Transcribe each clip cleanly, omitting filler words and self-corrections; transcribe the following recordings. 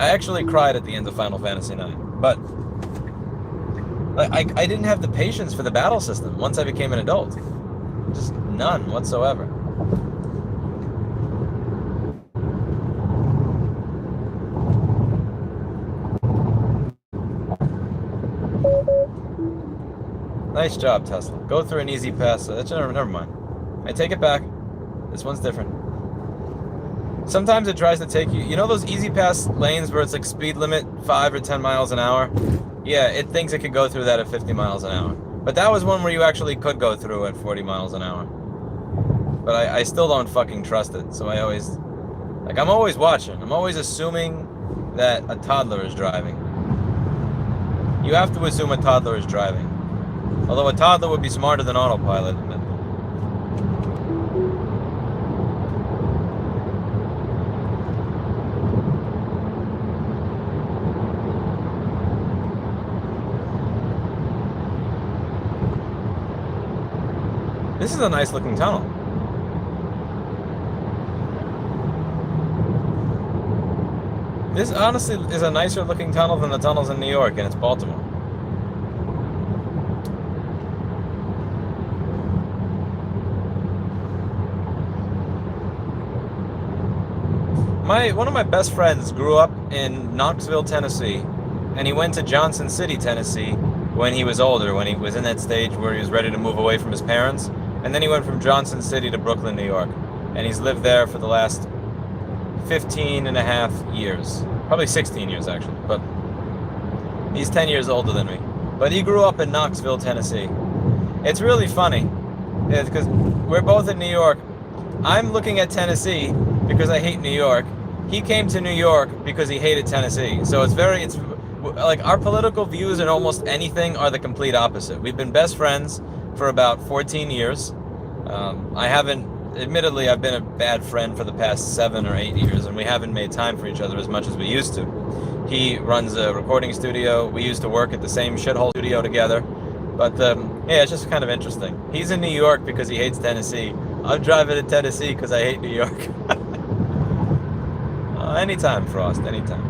I actually cried at the end of Final Fantasy IX, but I didn't have the patience for the battle system once I became an adult. Just none whatsoever. Nice job, Tesla. Go through an easy pass. Never mind. I take it back. This one's different. Sometimes it tries to take you... You know those easy pass lanes where it's like speed limit 5 or 10 miles an hour? Yeah, it thinks it could go through that at 50 miles an hour. But that was one where you actually could go through at 40 miles an hour. But I still don't fucking trust it. So I always... Like, I'm always watching. I'm always assuming that a toddler is driving. You have to assume a toddler is driving. Although a toddler would be smarter than autopilot. This is a nice looking tunnel. This honestly is a nicer looking tunnel than the tunnels in New York, and it's Baltimore. One of my best friends grew up in Knoxville, Tennessee, and he went to Johnson City, Tennessee when he was older, when he was in that stage where he was ready to move away from his parents. And then he went from Johnson City to Brooklyn, New York. And he's lived there for the last 15 and a half years. Probably 16 years, actually. But he's 10 years older than me. But he grew up in Knoxville, Tennessee. It's really funny, because we're both in New York. I'm looking at Tennessee because I hate New York. He came to New York because he hated Tennessee. So it's like our political views in almost anything are the complete opposite. We've been best friends for about 14 years. Admittedly, I've been a bad friend for the past 7 or 8 years, and we haven't made time for each other as much as we used to. He runs a recording studio. We used to work at the same shithole studio together. But yeah, it's just kind of interesting. He's in New York because he hates Tennessee. I'm driving to Tennessee because I hate New York. Anytime, Frost, anytime.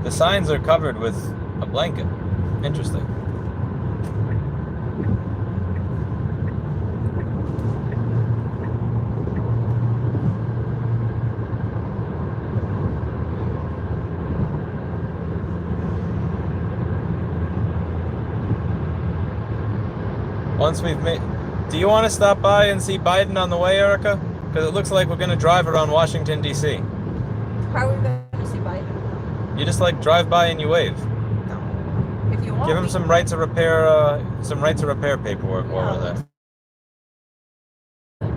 The signs are covered with a blanket. Interesting. Once we've made... Do you want to stop by and see Biden on the way, Erica? Because it looks like we're going to drive around Washington, D.C. How are we going to see Biden? You just like drive by and you wave. No. If you want, give him some right to repair, paperwork over there.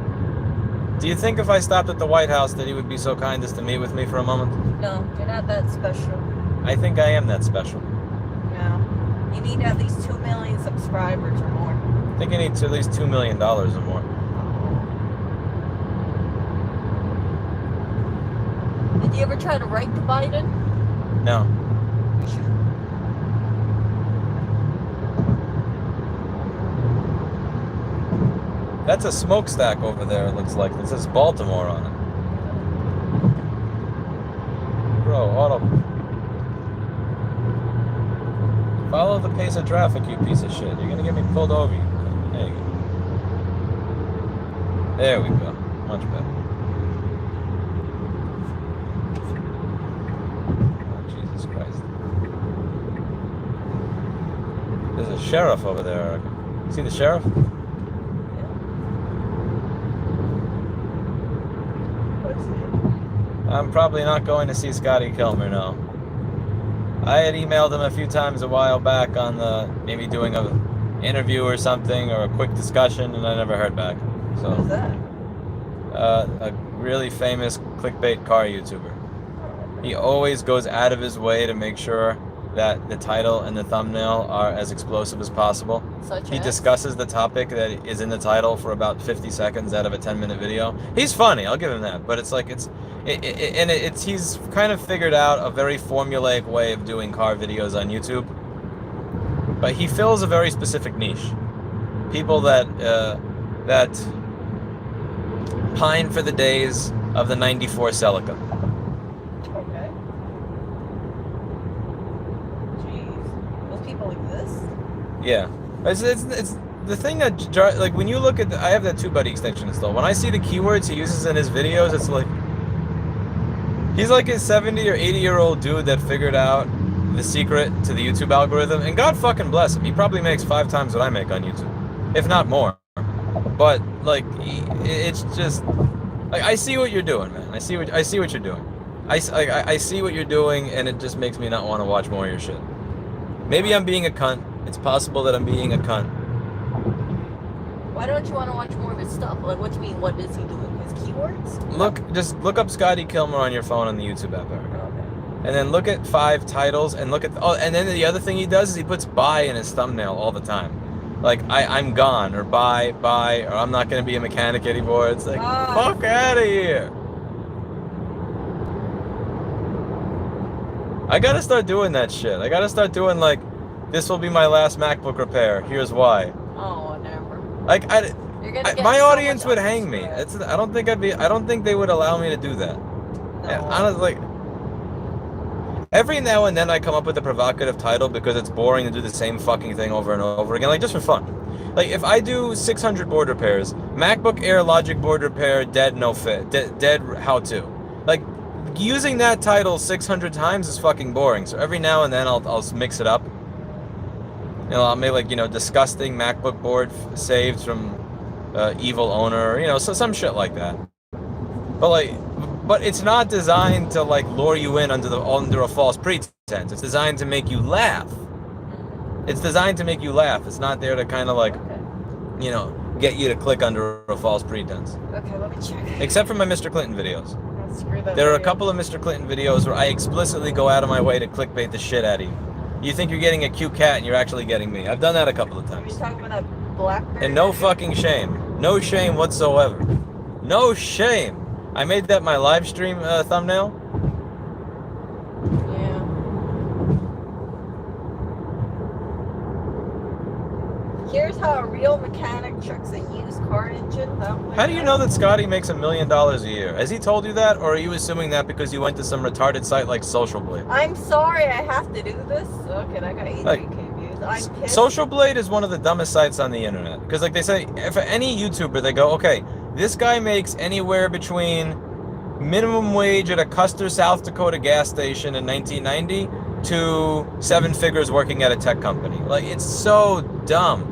Do you think if I stopped at the White House that he would be so kind as to meet with me for a moment? No, you're not that special. I think I am that special. No. You need at least 2 million subscribers or more. I think he needs at least $2 million or more. Did you ever try to write to Biden? No. You should. That's a smokestack over there, it looks like. It says Baltimore on it. Bro, auto. Follow the pace of traffic, you piece of shit. You're gonna get me pulled over. There you go. There we go. Much better. Oh, Jesus Christ. There's a sheriff over there. See the sheriff? I'm probably not going to see Scotty Kilmer, no. I had emailed him a few times a while back on maybe doing an interview or something, or a quick discussion, and I never heard back. So, Who's that? A really famous clickbait car YouTuber. He always goes out of his way to make sure that the title and the thumbnail are as explosive as possible. He discusses the topic that is in the title for about 50 seconds out of a 10-minute video. He's funny, I'll give him that, but it's like he's kind of figured out a very formulaic way of doing car videos on YouTube. But he fills a very specific niche. people that pine for the days of the 94 Celica. Okay. Jeez. Those people exist? Yeah. It's the thing that, like, when you look at, I have that TubeBuddy extension installed. When I see the keywords he uses in his videos, it's like, he's like a 70 or 80-year-old dude that figured out the secret to the YouTube algorithm, and God fucking bless him. He probably makes 5 times what I make on YouTube, if not more. But like, it's just like, I see what you're doing, man. I see what you're doing. I see what you're doing, and it just makes me not want to watch more of your shit. Maybe I'm being a cunt. It's possible that I'm being a cunt. Why don't you want to watch more of his stuff? Like, what do you mean? What is he doing? His keywords? Just look up Scotty Kilmer on your phone on the YouTube app, Eric. Okay. And then look at 5 titles, and look at, and then the other thing he does is he puts "buy" in his thumbnail all the time. Like, I'm gone, or buy, or I'm not gonna be a mechanic anymore. It's like, fuck out of here. I gotta start doing that shit. I gotta start doing, like, this will be my last MacBook repair. Here's why. Oh, never. Like, my so audience would hang me. I don't think they would allow me to do that. No. Honestly, like, every now and then I come up with a provocative title because it's boring to do the same fucking thing over and over again, like, just for fun. Like, if I do 600 board repairs, MacBook Air Logic board repair, dead, no fit, dead how to. Like, using that title 600 times is fucking boring. So every now and then I'll mix it up. You know, I'll make, like, you know, disgusting MacBook board saved from evil owner, you know, so some shit like that. But it's not designed to, like, lure you in under a false pretense. It's designed to make you laugh. It's designed to make you laugh. It's not there to kind of, like, you know, get you to click under a false pretense. Okay, let me check. Except for my Mr. Clinton videos. Screw that There are a video. couple of Mr. Clinton videos where I explicitly go out of my way to clickbait the shit out of you. You think you're getting a cute cat and you're actually getting me. I've done that a couple of Are you times. talking about that Blackberry? And no fucking shame. No shame whatsoever. No shame. I made that my live stream thumbnail. Yeah. Here's how a real mechanic checks a used car engine. How do you know that Scotty makes $1 million a year? Has he told you that, or are you assuming that because you went to some retarded site like Social Blade? I'm sorry I have to do this. Okay, I got 83K Like, views. I'm pissed. Social Blade is one of the dumbest sites on the internet. Because, like, they say, for any YouTuber, they go, okay, this guy makes anywhere between minimum wage at a Custer, South Dakota gas station in 1990 to 7 figures working at a tech company. Like, it's so dumb.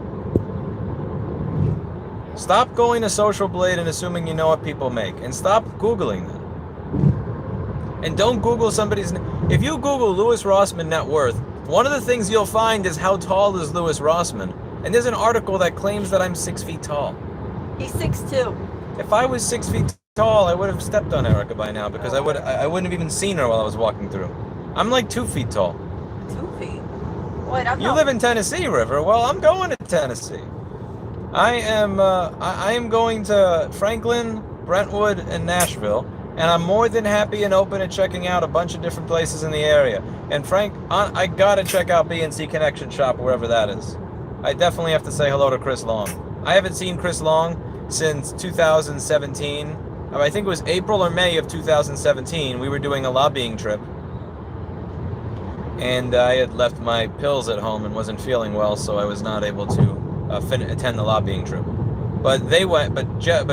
Stop going to Social Blade and assuming you know what people make, and stop Googling them. And don't Google somebody's. If you Google Louis Rossmann net worth, one of the things you'll find is how tall is Louis Rossmann. And there's an article that claims that I'm 6 feet tall. He's 6'2". If I was 6 feet tall, I would have stepped on Erica by now because I wouldn't have even seen her while I was walking through. I'm like 2 feet tall. 2 feet? Wait, I'm You not... live in Tennessee, River. Well, I'm going to Tennessee. I am going to Franklin, Brentwood, and Nashville, and I'm more than happy and open to checking out a bunch of different places in the area. And Frank, I gotta check out BNC Connection Shop, wherever that is. I definitely have to say hello to Chris Long. I haven't seen Chris Long since 2017. I think it was April or May of 2017. We were doing a lobbying trip, and I had left my pills at home and wasn't feeling well, so I was not able to attend the lobbying trip. But they went, but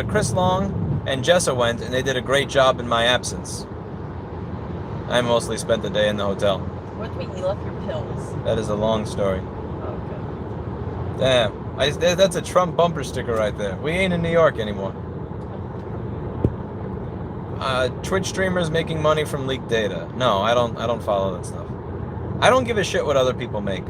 Chris Long and Jessa went, and they did a great job in my absence. I mostly spent the day in the hotel. What do you mean you left your pills? That is a long story. Okay. Damn, that's a Trump bumper sticker right there. We ain't in New York anymore. Twitch streamers making money from leaked data. No, I don't follow that stuff. I don't give a shit what other people make.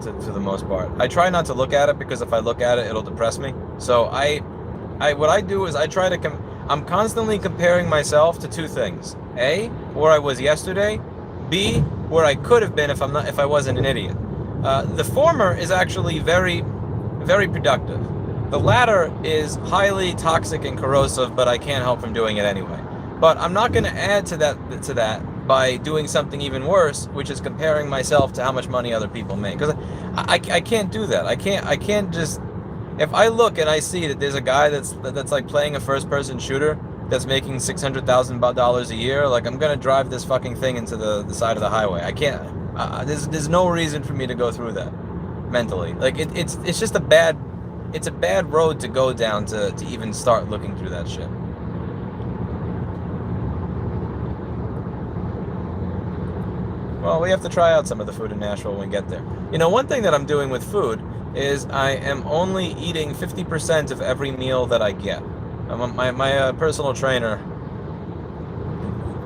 To the most part, I try not to look at it because if I look at it, it'll depress me. So what I do is I try to I'm constantly comparing myself to 2 things: A, where I was yesterday; B, where I could have been if I wasn't an idiot. The former is actually very, very productive. The latter is highly toxic and corrosive, but I can't help from doing it anyway. But I'm not going to add to that by doing something even worse, which is comparing myself to how much money other people make. Because I can't do that. I can't just If I look and I see that there's a guy that's like playing a first-person shooter that's making $600,000 a year, like I'm gonna drive this fucking thing into the side of the highway. I can't. There's no reason for me to go through that mentally. Like it's just a bad road to go down to even start looking through that shit. Well, we have to try out some of the food in Nashville when we get there. You know, one thing that I'm doing with food is I am only eating 50% of every meal that I get. My personal trainer,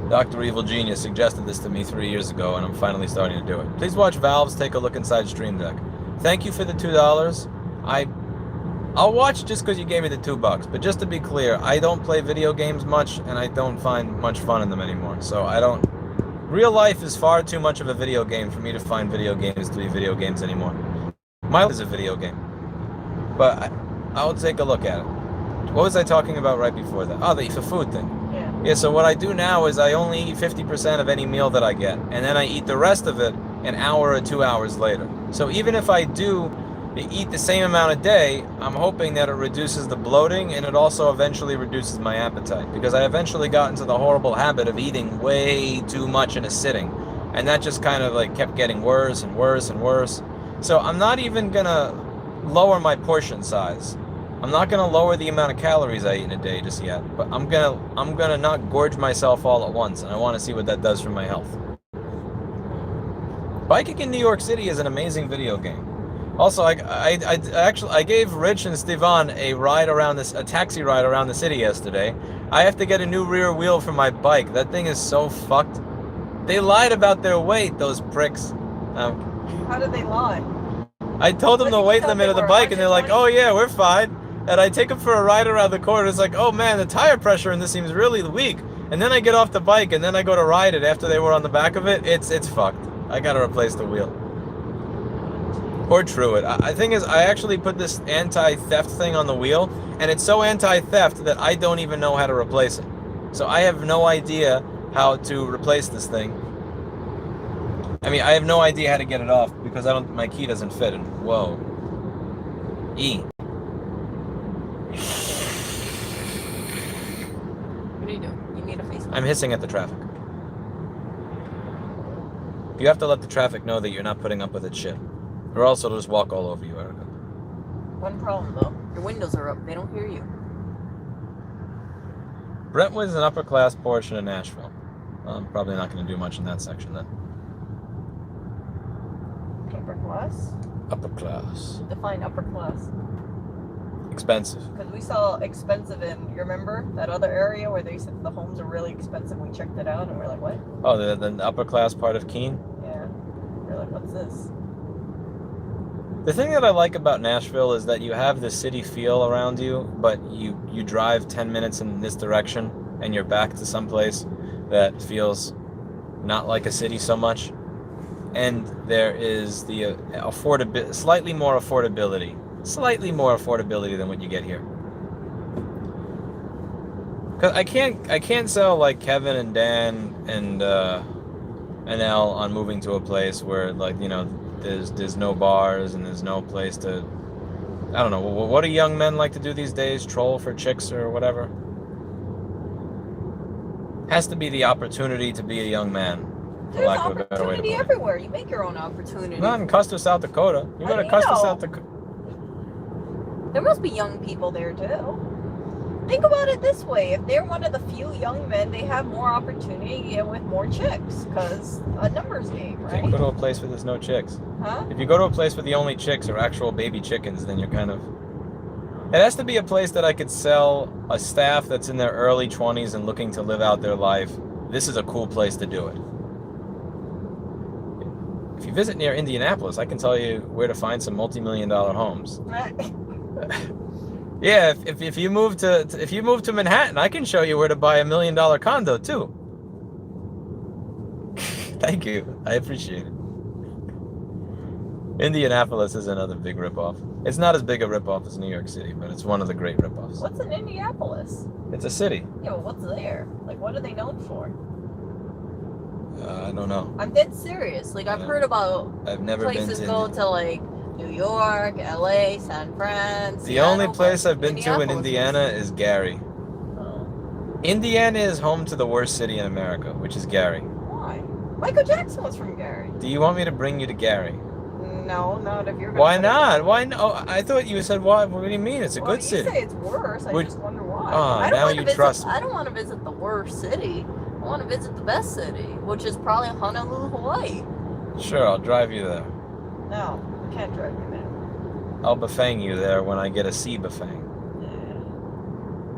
Dr. Evil Genius, suggested this to me 3 years ago, and I'm finally starting to do it. Please watch Valve's Take a Look Inside Stream Deck. Thank you for the $2. I'll watch just because you gave me the $2. But just to be clear, I don't play video games much, and I don't find much fun in them anymore. So I don't. Real life is far too much of a video game for me to find video games to be video games anymore. My life is a video game. But I'll take a look at it. What was I talking about right before that? Oh, the food thing. Yeah, so what I do now is I only eat 50% of any meal that I get. And then I eat the rest of it an hour or 2 hours later. So even if I do eat the same amount a day, I'm hoping that it reduces the bloating and it also eventually reduces my appetite. Because I eventually got into the horrible habit of eating way too much in a sitting. And that just kind of like kept getting worse and worse and worse. So I'm not even gonna lower my portion size. I'm not gonna lower the amount of calories I eat in a day just yet. But I'm gonna not gorge myself all at once, and I want to see what that does for my health. Biking in New York City is an amazing video game. Also, I gave Rich and Stevan a taxi ride around the city yesterday. I have to get a new rear wheel for my bike. That thing is so fucked. They lied about their weight, those pricks. How did they lie? I told them the weight limit of the bike, and they're like, "Oh yeah, we're fine." And I take them for a ride around the corner. It's like, "Oh man, the tire pressure in this seems really weak." And then I get off the bike, and then I go to ride it after they were on the back of it. It's fucked. I gotta replace the wheel. Or true it. The thing is, I actually put this anti-theft thing on the wheel, and it's so anti-theft that I don't even know how to replace it. So I have no idea how to replace this thing. I mean, I have no idea how to get it off because my key doesn't fit. And whoa, E. What are you doing? You need a face. I'm hissing at the traffic. You have to let the traffic know that you're not putting up with its shit. Or else it'll just walk all over you, Erica. One problem, though. Your windows are up. They don't hear you. Brentwood's an upper-class portion of Nashville. Well, I'm probably not going to do much in that section, then. Upper class? Upper class. Define upper class. Expensive. Because we saw expensive in, you remember that other area where they said the homes are really expensive? We checked it out and we're like, what? Oh, the upper class part of Keene? Yeah. We're like, what's this? The thing that I like about Nashville is that you have the city feel around you, but you drive 10 minutes in this direction and you're back to someplace that feels not like a city so much. And there is the slightly more affordability than what you get here. Cause I can't sell like Kevin and Dan and Elle on moving to a place where, like, you know, there's no bars and there's no place to, I don't know, what do young men like to do these days? Troll for chicks or whatever? Has to be the opportunity to be a young man. There's opportunity everywhere. You make your own opportunity. Not in Custer, South Dakota. You go to Custer, South Dakota. There must be young people there too. Think about it this way. If they're one of the few young men, they have more opportunity with more chicks. Because a numbers game, right? If you go to a place where there's no chicks. Huh? If you go to a place where the only chicks are actual baby chickens, then you're kind of... It has to be a place that I could sell a staff that's in their early 20s and looking to live out their life. This is a cool place to do it. If you visit near Indianapolis, I can tell you where to find some multi-million-dollar homes. Yeah, if you move to Manhattan, I can show you where to buy $1 million condo too. Thank you, I appreciate it. Indianapolis is another big ripoff. It's not as big a ripoff as New York City, but it's one of the great ripoffs. What's in Indianapolis? It's a city. Yeah, but what's there? Like, what are they known for? I don't know. I'm dead serious. Like, I've heard about I've never places been to go to, like, New York, LA, San Fran. The Seattle, only place I've been to in Minneapolis Indiana is Gary. Oh. Indiana is home to the worst city in America, which is Gary. Why? Michael Jackson was from Gary. Do you want me to bring you to Gary? No, not if you're gonna Why put it not? there. Why no? Oh, I thought you said why. What do you mean? It's a good You city. say it's worse. I just wonder why. Ah, I don't now wanna you visit, trust me. I don't want to visit the worst city. I want to visit the best city, which is probably Honolulu, Hawaii. Sure, I'll drive you there. No, I can't drive you there. I'll befang you there when I get a sea befang.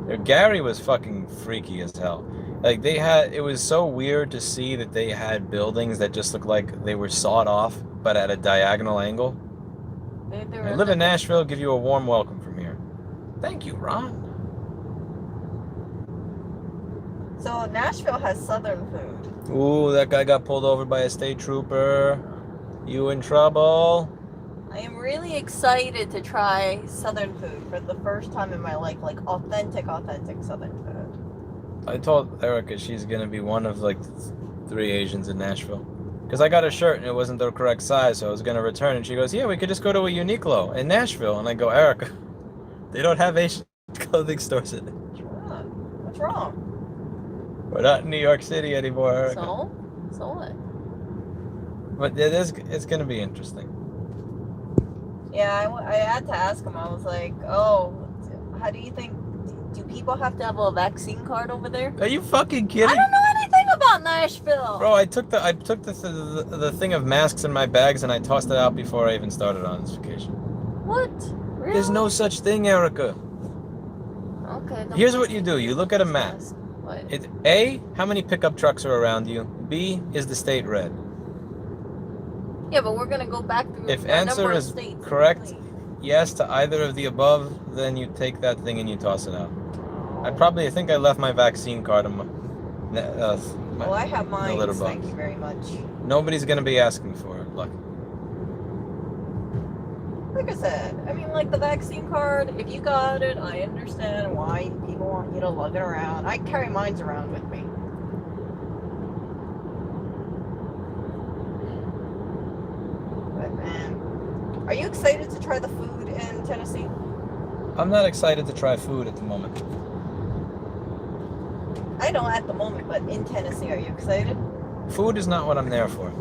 Yeah. Gary was fucking freaky as hell. Like it was so weird to see that they had buildings that just looked like they were sawed off, but at a diagonal angle. I live in Nashville, give you a warm welcome from here. Thank you, Ron. So Nashville has southern food. Ooh, that guy got pulled over by a state trooper. You in trouble? I am really excited to try southern food for the first time in my life, like authentic southern food. I told Erica she's gonna be one of like 3 Asians in Nashville. Because I got a shirt and it wasn't the correct size, so I was gonna return. And she goes, "Yeah, we could just go to a Uniqlo in Nashville." And I go, "Erica, they don't have Asian clothing stores in it. What's wrong? We're not in New York City anymore, Erica." So what? But it's gonna be interesting. Yeah, I had to ask him. I was like, "Oh, how do you think? Do people have to have a vaccine card over there?" Are you fucking kidding? I don't know anything about Nashville. Bro, I took the thing of masks in my bags and I tossed it out before I even started on this vacation. What? Really? There's no such thing, Erica. Okay. Here's what you do. You look at a map. What? A, how many pickup trucks are around you? B, is the state red? Yeah, but we're gonna go back through. If a answer number of is states correct, complete. yes to either of the above, then you take that thing and you toss it out. I think I left my vaccine card in Well, I have mine. litter Thank box. you very much. Nobody's gonna be asking for it. Look. Like I said, I mean, like the vaccine card. If you got it, I understand why people want you to lug it around. I carry mine around with me. But man, are you excited to try the food in Tennessee? I'm not excited to try food at the moment. I know at the moment, but in Tennessee, are you excited? Food is not what I'm there for.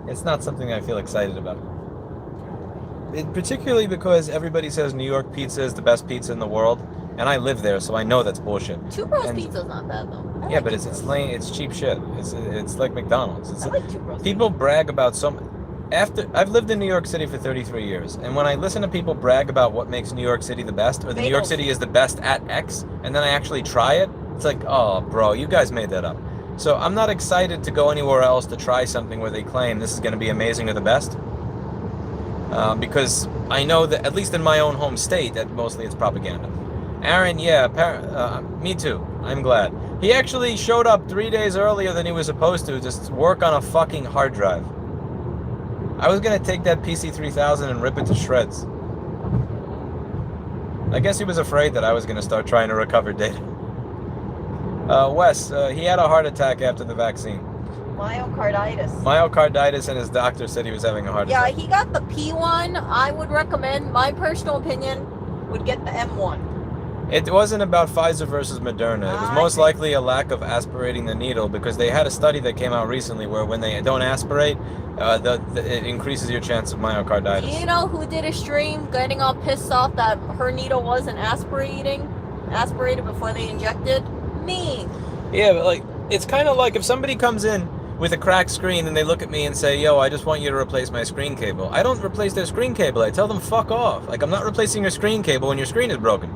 It's not something I feel excited about. Particularly because everybody says New York pizza is the best pizza in the world, and I live there, so I know that's bullshit. Two Bros And- pizza's not bad though. I Yeah, like but Two it's Bros. lame. It's cheap shit. It's like McDonald's. I like Two Bros. People brag about I've lived in New York City for 33 years, and when I listen to people brag about what makes New York City the best, or the New York City is the best at X, and then I actually try it, it's like, oh, bro, you guys made that up. So I'm not excited to go anywhere else to try something where they claim this is going to be amazing or the best, because I know that, at least in my own home state, that mostly it's propaganda. Aaron, yeah, me too. I'm glad. He actually showed up 3 days earlier than he was supposed to just work on a fucking hard drive. I was going to take that PC3000 and rip it to shreds. I guess he was afraid that I was going to start trying to recover data. Wes, he had a heart attack after the vaccine. Myocarditis. Myocarditis, and his doctor said he was having a heart Yeah, attack. he got the P1. I would recommend, my personal opinion, would get the M1. It wasn't about Pfizer versus Moderna. It was most likely a lack of aspirating the needle, because they had a study that came out recently where when they don't aspirate, it increases your chance of myocarditis. Do you know who did a stream getting all pissed off that her needle wasn't aspirated before they injected? Me. Yeah, but like, it's kind of like if somebody comes in with a cracked screen and they look at me and say, "Yo, I just want you to replace my screen cable." I don't replace their screen cable. I tell them, fuck off. Like, I'm not replacing your screen cable when your screen is broken.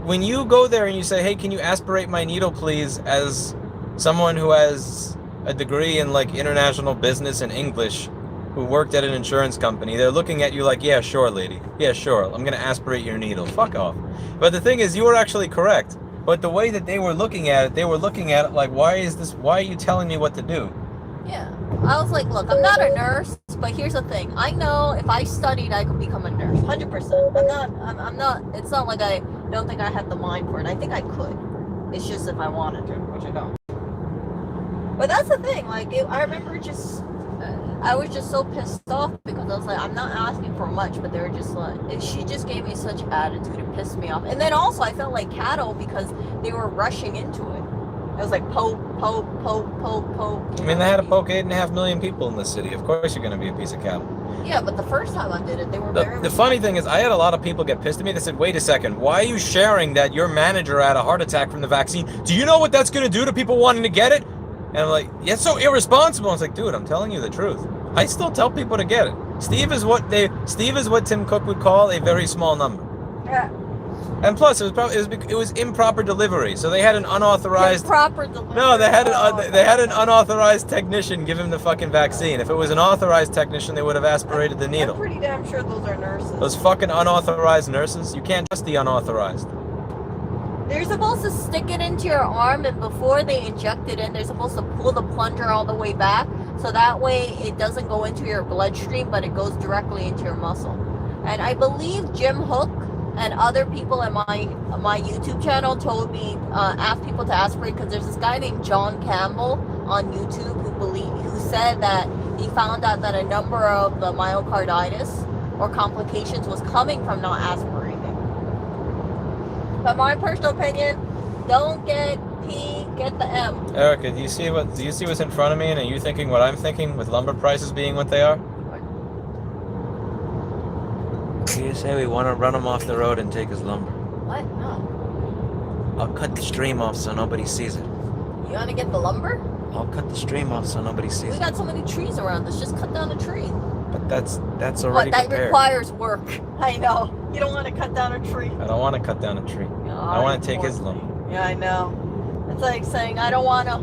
When you go there and you say, "Hey, can you aspirate my needle, please," as someone who has a degree in like international business and English, who worked at an insurance company, they're looking at you like, "Yeah, sure, lady. Yeah, sure. I'm gonna aspirate your needle." Fuck off. But the thing is, you were actually correct. But the way that they were looking at it like, why are you telling me what to do? Yeah. I was like, look, I'm not a nurse, but here's the thing. I know if I studied, I could become a nurse. 100%. I'm not, it's not like I don't think I have the mind for it. I think I could. It's just if I wanted to, which I don't. But that's the thing. Like, I remember just, I was just so pissed off because I was like, I'm not asking for much, but they were just like, she just gave me such attitude. It pissed me off. And then also I felt like cattle because they were rushing into it. It was like poke. I mean, they had to poke 8.5 million people in the city. Of course you're going to be a piece of cattle. Yeah, but the first time I did it, they were very... The funny thing is, I had a lot of people get pissed at me. They said, wait a second, why are you sharing that your manager had a heart attack from the vaccine? Do you know what that's going to do to people wanting to get it? And I'm like, yeah, it's so irresponsible. I was like, dude, I'm telling you the truth. I still tell people to get it. Steve is what Tim Cook would call a very small number. Yeah. And plus, it was improper delivery. So they had an unauthorized... Improper delivery? No, they had an unauthorized technician give him the fucking vaccine. If it was an authorized technician, they would have aspirated the needle. I'm pretty damn sure those are nurses. Those fucking unauthorized nurses? You can't trust the unauthorized. They're supposed to stick it into your arm, and before they inject it in, they're supposed to pull the plunger all the way back, so that way it doesn't go into your bloodstream, but it goes directly into your muscle. And I believe Jim Hook and other people at my YouTube channel told me, asked people to aspirate, because there's this guy named John Campbell on YouTube who said that he found out that a number of the myocarditis or complications was coming from not aspirating. But my personal opinion, don't get P, get the M. Erica, do you see what's in front of me, and are you thinking what I'm thinking with lumber prices being what they are? You say we want to run him off the road and take his lumber. What? No. I'll cut the stream off so nobody sees it. You want to get the lumber? I'll cut the stream off so nobody sees it. We got so many trees around us. Just cut down a tree. But that's already But that prepared. requires work. I know. You don't want to cut down a tree. I don't want to cut down a tree. No, I want to take his lumber. Yeah, I know. It's like saying I don't want to.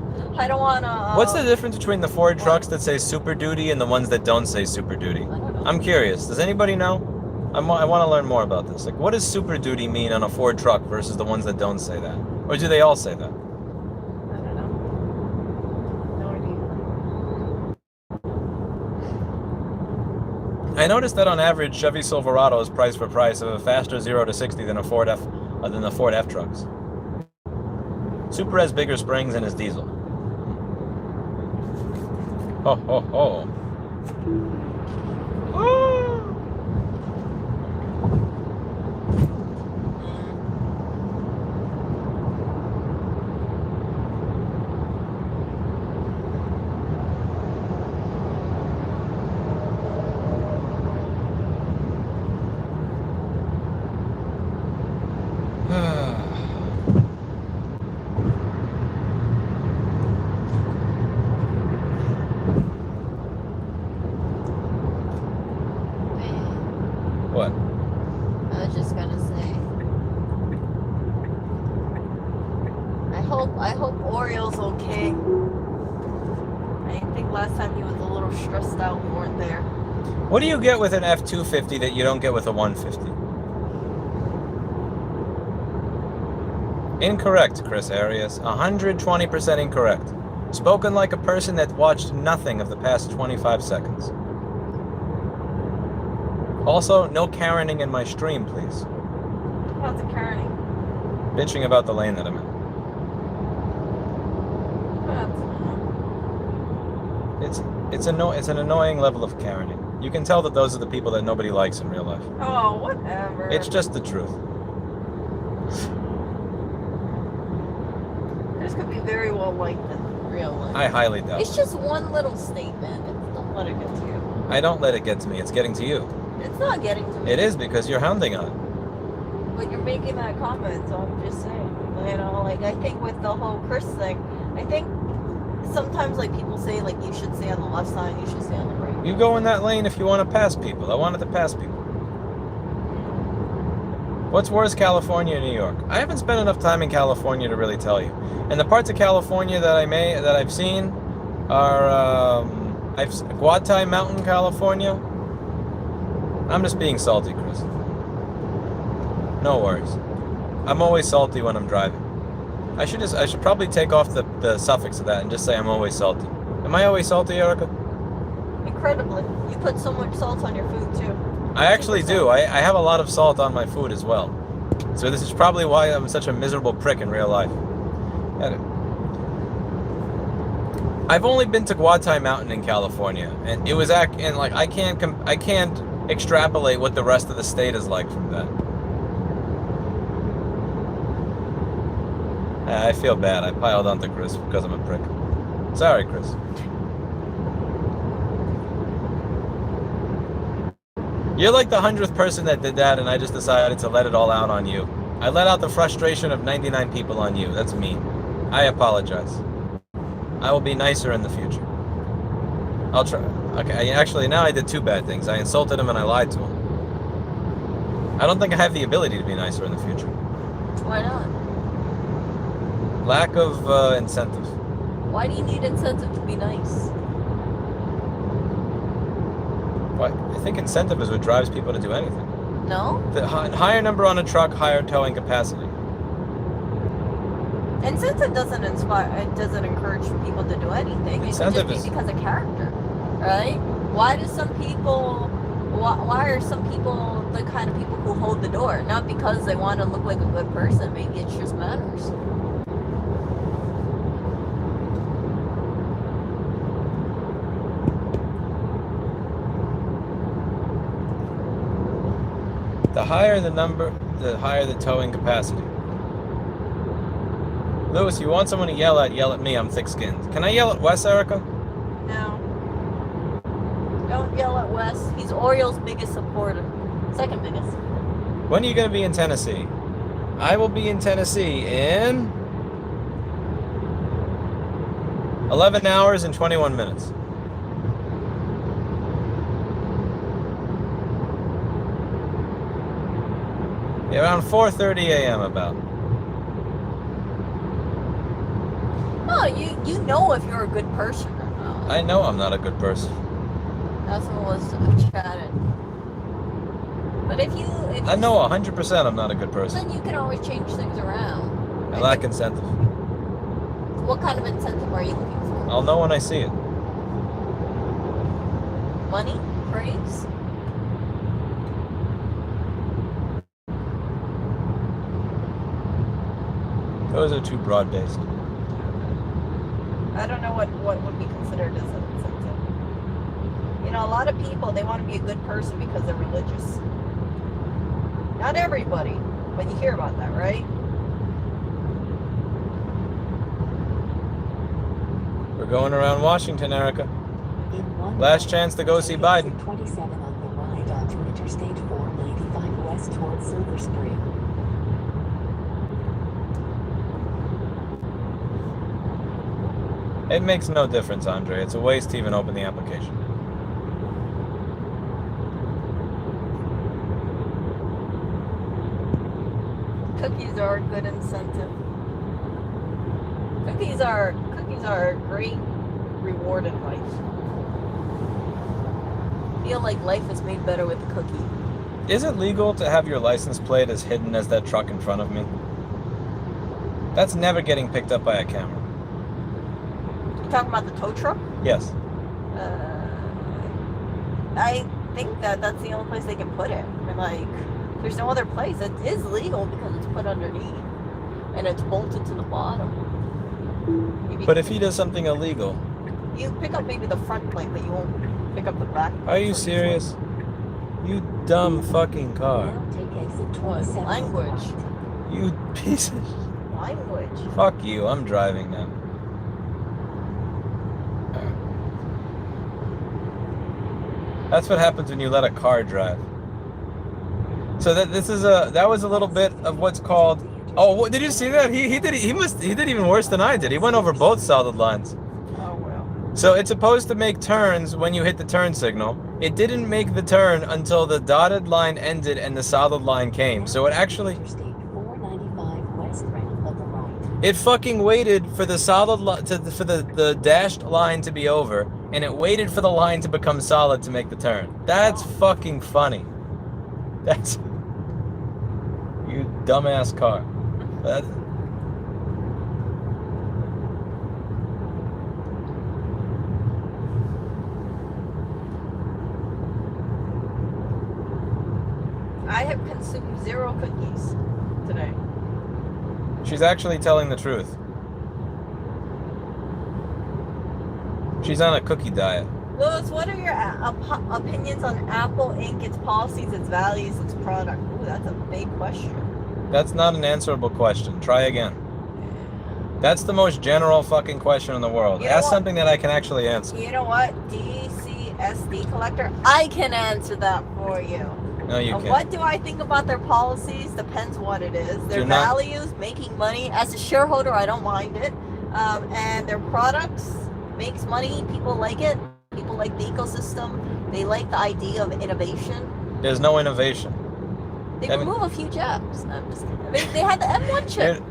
What's the difference between the Ford trucks that say Super Duty and the ones that don't say Super Duty? I don't know. I'm curious. Does anybody know? I want to learn more about this. Like, what does Super Duty mean on a Ford truck versus the ones that don't say that? Or do they all say that? I don't know. No idea. I noticed that on average, Chevy Silverado is price for price of a faster 0 to 60 than the Ford F trucks. Super has bigger springs and is diesel. Ho ho ho. What? I was just gonna say. I hope Oriole's okay. I think last time he was a little stressed out. We weren't there. What do you get with an F-250 that you don't get with a 150? Incorrect, Chris Arias. 120% incorrect. Spoken like a person that watched nothing of the past 25 seconds. Also, no Karening in my stream, please. What's a Karening? Bitching about the lane that I'm in. It's an annoying level of Karening. You can tell that those are the people that nobody likes in real life. Oh, whatever. It's just the truth. This could be very well liked in real life. I highly doubt It's just one little statement. Don't let it get to you. I don't let it get to me. It's getting to you. It's not getting to me. It is because you're hounding on it. But you're making that comment, so I'm just saying. You know, like, I think with the whole Chris thing, I think sometimes, like, people say, like, you should stay on the left side, you should stay on the right. You go in that lane if you want to pass people. I wanted to pass people. What's worse, California or New York? I haven't spent enough time in California to really tell you. And the parts of California that I've seen are Guatai Mountain, California. I'm just being salty, Chris. No worries. I'm always salty when I'm driving. I should probably take off the suffix of that and just say I'm always salty. Am I always salty, Erica? Incredibly. You put so much salt on your food, too. I actually do. I have a lot of salt on my food as well. So this is probably why I'm such a miserable prick in real life. I've only been to Guatai Mountain in California, and it was and like I can't extrapolate what the rest of the state is like from that. I feel bad. I piled onto Chris because I'm a prick. Sorry, Chris. You're like the 100th person that did that, and I just decided to let it all out on you. I let out the frustration of 99 people on you. That's mean. I apologize. I will be nicer in the future. I'll try. Okay, actually, now I did two bad things. I insulted him and I lied to him. I don't think I have the ability to be nicer in the future. Why not? Lack of incentive. Why do you need incentive to be nice? What? I think incentive is what drives people to do anything. No? The higher number on a truck, higher towing capacity. Incentive doesn't inspire. It doesn't encourage people to do anything. Incentive it could just be because of character, right? Why are some people the kind of people who hold the door? Not because they want to look like a good person. Maybe it's just manners. The higher the number, the higher the towing capacity. Lewis, you want someone to yell at me. I'm thick-skinned. Can I yell at Wes, Erica? No. Don't yell at Wes. He's Oriole's biggest supporter. Second biggest. When are you going to be in Tennessee? I will be in Tennessee in 11 hours and 21 minutes. Yeah, around 4:30 a.m. about. Oh, you know if you're a good person or not. I know I'm not a good person. That's what was chatted. But if I know 100% I'm not a good person. then you can always change things around. I lack incentive. What kind of incentive are you looking for? I'll know when I see it. Money? Praise? Those are too broad-based. I don't know what would be considered as an incentive. You know, a lot of people, they want to be a good person because they're religious. Not everybody, but you hear about that, right? We're going around Washington, Erica. Last chance to go see Biden. 27 on the right onto Interstate 495 west towards Silver Spring. It makes no difference, Andre. It's a waste to even open the application. Cookies are a good incentive. Cookies are a great reward in life. I feel like life is made better with a cookie. Is it legal to have your license plate as hidden as that truck in front of me? That's never getting picked up by a camera. You talking about the tow truck? Yes. I think that's the only place they can put it. And like, there's no other place. It is legal because it's put underneath and it's bolted to the bottom. But if he does something illegal, you pick up maybe the front plate, but you won't pick up the back. are you serious? You dumb fucking car. Now take exit What? 27 Language. You piece of... Language. Fuck you, I'm driving now. That's what happens when you let a car drive. So that was a little bit of what's called. Oh, what, did you see that? He did even worse than I did. He went over both solid lines. Oh well. So it's supposed to make turns when you hit the turn signal. It didn't make the turn until the dotted line ended and the solid line came. So it actually. Interstate 495 west ramp on the right. It fucking waited for the solid for the dashed line to be over, and it waited for the line to become solid to make the turn. That's fucking funny. That's you dumbass car. That... I have consumed 0 cookies today. She's actually telling the truth. She's on a cookie diet. Louis, what are your opinions on Apple Inc., its policies, its values, its product? Ooh, that's a big question. That's not an answerable question. Try again. That's the most general fucking question in the world. You know Ask what? something that I can actually answer. You know what? DCSD collector, I can answer that for you. No, you can't. What do I think about their policies? Depends what it is. Their You're not- values, making money. As a shareholder, I don't mind it. And their products makes money. People like it. People like the ecosystem. They like the idea of innovation. There's no innovation. They I mean- remove a few chips. I'm just kidding. They had the M1 chip. It-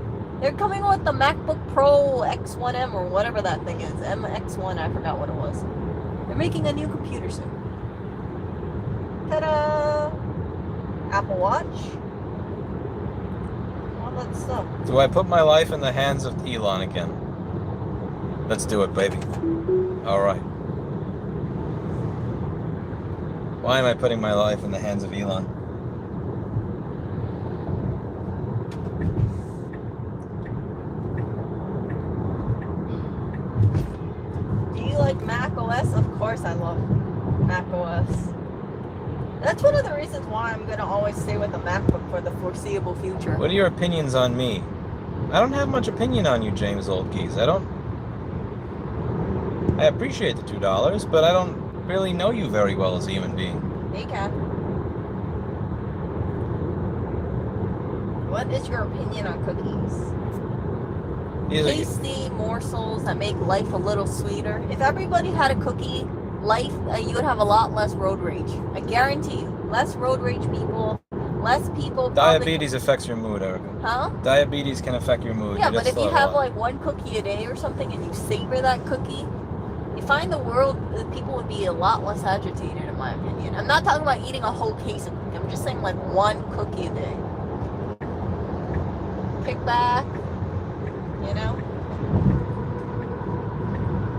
They're coming with the MacBook Pro X1M or whatever that thing is. MX1, I forgot what it was. They're making a new computer soon. Ta-da! Apple Watch. All that stuff. Do I put my life in the hands of Elon again? Let's do it, baby. All right. Why am I putting my life in the hands of Elon? Do you like Mac OS? Of course I love Mac OS. That's one of the reasons why I'm going to always stay with the MacBook for the foreseeable future. What are your opinions on me? I don't have much opinion on you, James Oldkeys. I appreciate the $2, but I don't really know you very well as a human being. Hey, Kat. What is your opinion on cookies? These are- Tasty morsels that make life a little sweeter. If everybody had a cookie, life, you would have a lot less road rage. I guarantee you. Less road rage people, less people. Diabetes affects your mood, Erica. Huh? Diabetes can affect your mood. Yeah, You but just if you thought have about like one cookie a day or something and you savor that cookie, you find the world, people would be a lot less agitated, in my opinion. I'm not talking about eating a whole case of cookies. I'm just saying like one cookie a day. Pick back, you know?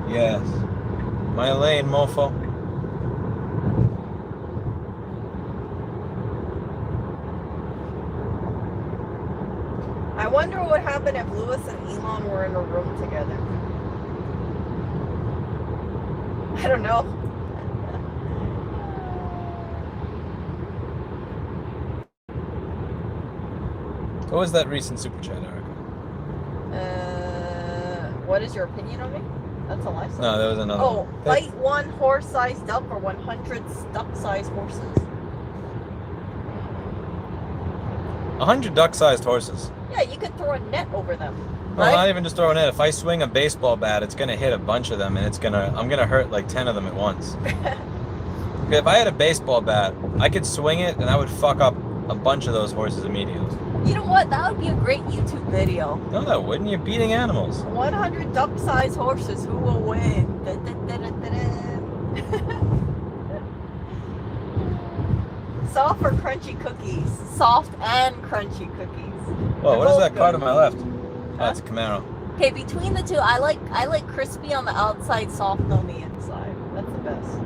it. Yes. My lane, mofo. I wonder what would happen if Lewis and Elon were in a room together. I don't know. What was that recent super chat, Erica? What is your opinion on me? That's all I said. No, there was another Oh, one. fight one horse-sized duck or 100 duck-sized horses. 100 duck-sized horses. Yeah, you could throw a net over them. Well, Right? not even just throwing it. If I swing a baseball bat, it's gonna hit a bunch of them, and I'm gonna hurt like 10 of them at once. If I had a baseball bat, I could swing it, and I would fuck up a bunch of those horses immediately. You know what? That would be a great YouTube video. No, that wouldn't. You're beating animals. 100 duck-sized horses. Who will win? Soft or crunchy cookies? Soft and crunchy cookies. Oh, what is that car to good. my left? Oh, Huh? it's a Camaro. Okay, between the two, I like crispy on the outside, soft on the inside. That's the best.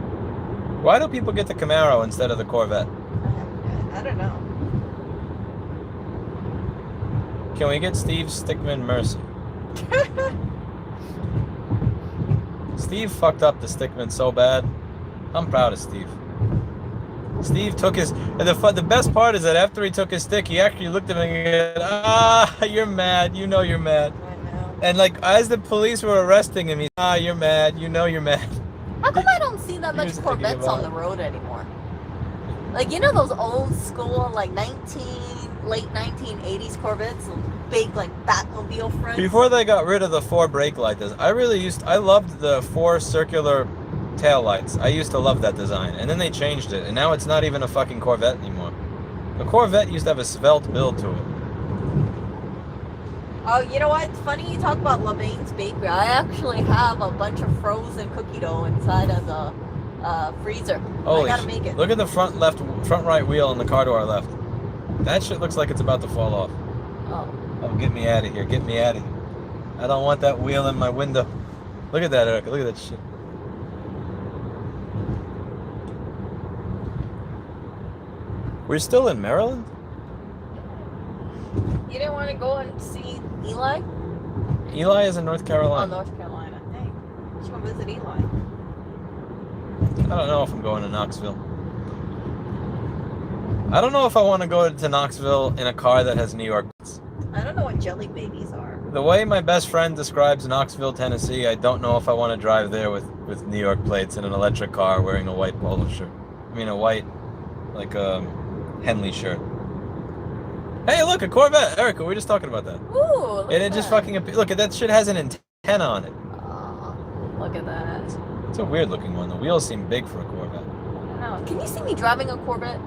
Why do people get the Camaro instead of the Corvette? I don't know. Can we get Steve Stickman mercy? Steve fucked up the Stickman so bad. I'm proud of Steve. Steve took his... And the best part is that after he took his stick, he actually looked at me and said, you're mad. You know you're mad. I know. And like, as the police were arresting him, you're mad. You know you're mad. How come I don't see that He much was thinking Corvettes about on it. the road anymore? Like, you know those old school, like late 1980s Corvettes? Big, like, Batmobile fronts? Before they got rid of the 4 brake lights, I loved the 4 circular tail lights. I used to love that design. And then they changed it, and now it's not even a fucking Corvette anymore. The Corvette used to have a svelte build to it. Oh, you know what? It's funny you talk about LeBain's Bakery. I actually have a bunch of frozen cookie dough inside of the freezer. Holy I gotta shit. make it. Look at the front right wheel on the car to our left. That shit looks like it's about to fall off. Oh. Oh, get me out of here. Get me out of here. I don't want that wheel in my window. Look at that, Erica. Look at that shit. We're still in Maryland? You didn't want to go and see Eli? Eli is in North Oh, Carolina. North Carolina. Dang. You want to visit Eli? I don't know if I'm going to Knoxville. I don't know if I want to go to Knoxville in a car that has New York. I don't know what jelly babies are. The way my best friend describes Knoxville, Tennessee, I don't know if I want to drive there with New York plates in an electric car wearing a white polo shirt. I mean, a white, like, Henley shirt. Hey, look, a Corvette! Erica, we were just talking about that. Ooh, look And at it just that. fucking... Look, that shit has an antenna on it. Look at that. It's a weird looking one. The wheels seem big for a Corvette. I know. Can you see me driving a Corvette?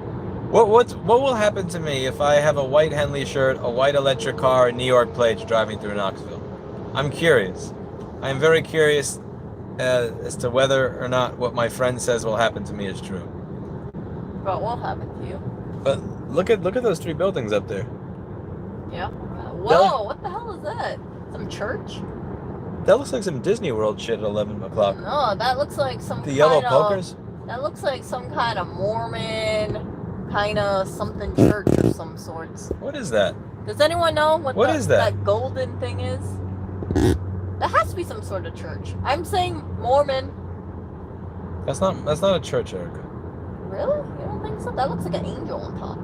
What will happen to me if I have a white Henley shirt, a white electric car, and New York plates driving through Knoxville? I'm curious. I'm very curious as to whether or not what my friend says will happen to me is true. What will happen to you? But look at those 3 buildings up there. Yeah. Whoa, what the hell is that? Some church? That looks like some Disney World shit at 11 o'clock. No, that looks like some The yellow kind pokers? That looks like some kind of Mormon, kind of something church of some sorts. What is that? Does anyone know what is that? that golden thing is? That has to be some sort of church. I'm saying Mormon. That's not a church, Erica. Really? You don't think so? That looks like an angel on top.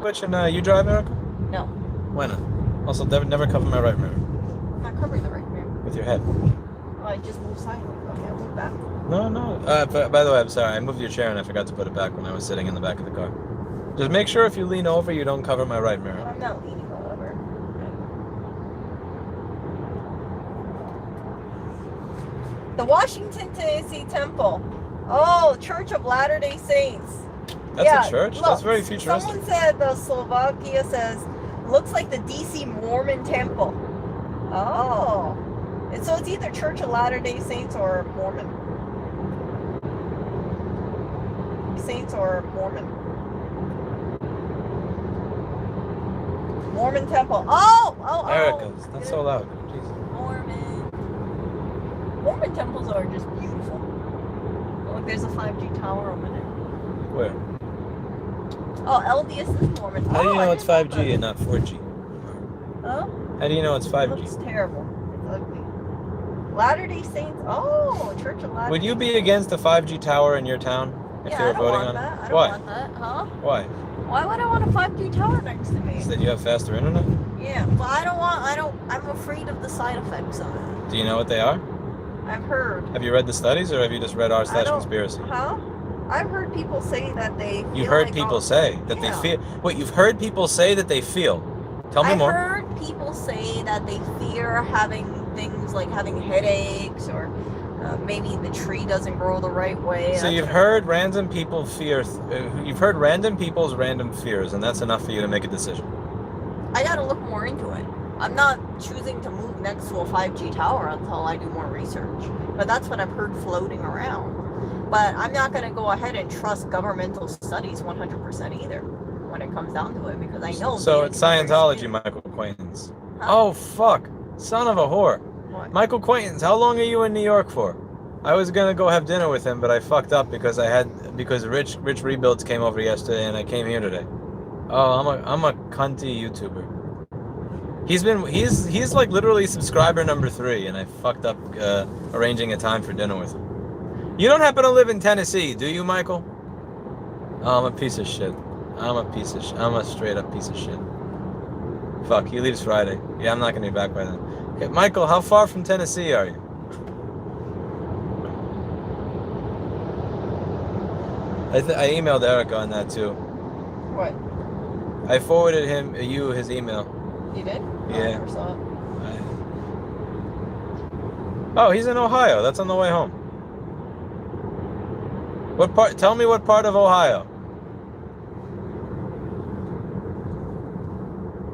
Which, and you drive, Erica? No, Why not? Also, never cover my right mirror I'm not covering the right mirror. with your head. Oh, I just moved sideways. Okay, I'll move back. No. By the way, I'm sorry. I moved your chair and I forgot to put it back when I was sitting in the back of the car. Just make sure if you lean over, you don't cover my right mirror. I'm not leaning over. The Washington, Tennessee Temple. Oh, Church of Latter-day Saints. That's a church? Look, That's very futuristic. Someone said the Slovakia says, looks like the DC Mormon Temple. Oh. And so it's either Church of Latter-day Saints or Mormon. Saints or Mormon. Mormon Temple. Oh. Erica, that's so loud. Jeez. Mormon temples are just beautiful. Look, there's a 5G tower over there. Where? Oh, LDS is Mormon. How do you know it's I didn't 5G and not 4G? Huh? How do you know it's It 5G? looks terrible. It's ugly. Latter-day Saints. Oh, Church of Latter-day Would you be against a 5G tower in your town if you Yeah, were I don't voting want on that. it? I don't Why? want that, huh? Why? Why would I want a 5G tower next to me? Is that you have faster internet? Yeah, but I'm afraid of the side effects of it. Do you know what they are? I've heard. Have you read the studies or have you just read I r// don't- conspiracy? Huh? I've heard people say that they You've feel heard like people all- say that they Yeah. feel. Wait, you've heard people say that they feel. Tell me I've more. heard people say that they fear having things like having headaches or maybe the tree doesn't grow the right way. So you've heard random people you've heard random people's random fears, and that's enough for you to make a decision. I gotta look more into it. I'm not choosing to move next to a 5G tower until I do more research. But that's what I've heard floating around. But I'm not gonna go ahead and trust governmental studies 100% either when it comes down to it, because I know. So data it's can be very Scientology, skewed. Michael Quaintance. Huh? Oh fuck, son of a whore. What? Michael Quaintance, how long are you in New York for? I was gonna go have dinner with him, but I fucked up because Rich Rebuilds came over yesterday and I came here today. Oh, I'm a cunty YouTuber. He's like literally subscriber number 3, and I fucked up arranging a time for dinner with him. You don't happen to live in Tennessee, do you, Michael? Oh, I'm a piece of shit. I'm a straight up piece of shit. Fuck, he leaves Friday. Yeah, I'm not gonna be back by then. Okay, Michael, how far from Tennessee are you? I emailed Erica on that too. What? I forwarded you his email. You did? Yeah. I never saw it. Oh, he's in Ohio. That's on the way home. What part? Tell me what part of Ohio.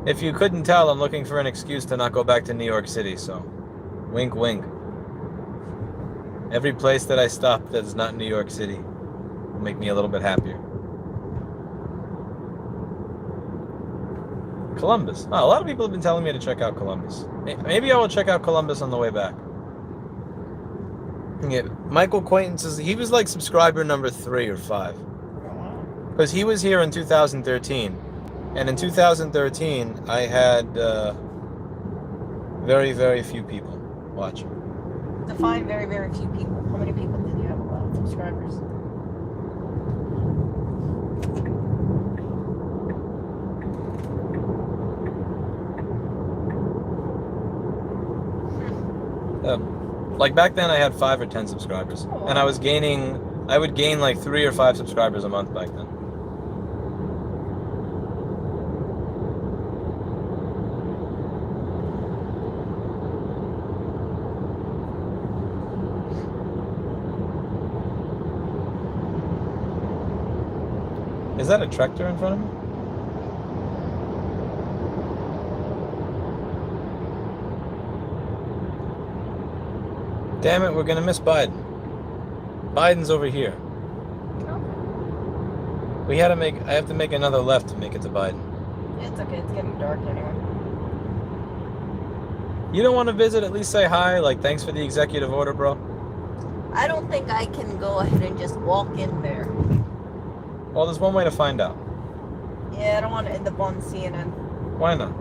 If you couldn't tell, I'm looking for an excuse to not go back to New York City, so wink wink. Every place that I stop that's not New York City will make me a little bit happier. Columbus. Oh, a lot of people have been telling me to check out Columbus. Maybe I will check out Columbus on the way back. Yeah, Michael Acquaintances, he was like subscriber number 3 or 5. Because he was here in 2013. And in 2013, I had very, very few people watching. Define very, very few people. How many people did you have subscribers? Like back then I had 5 or 10 subscribers. Oh. And I would gain like 3 or 5 subscribers a month back then. Is that a tractor in front of me? Damn it, we're gonna miss Biden. Biden's over here. Okay. I have to make another left to make it to Biden. It's okay, it's getting dark anyway. You don't want to visit, at least say hi, like thanks for the executive order, bro? I don't think I can go ahead and just walk in there. Well, there's one way to find out. Yeah, I don't want to end up on CNN. Why not?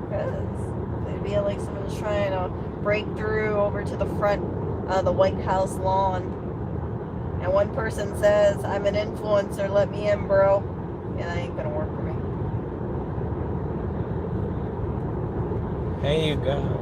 Because it'd be like someone's trying to break through over to the front of the White House lawn. And one person says, I'm an influencer, let me in, bro. Yeah, that ain't gonna work for me. Hey, you guys.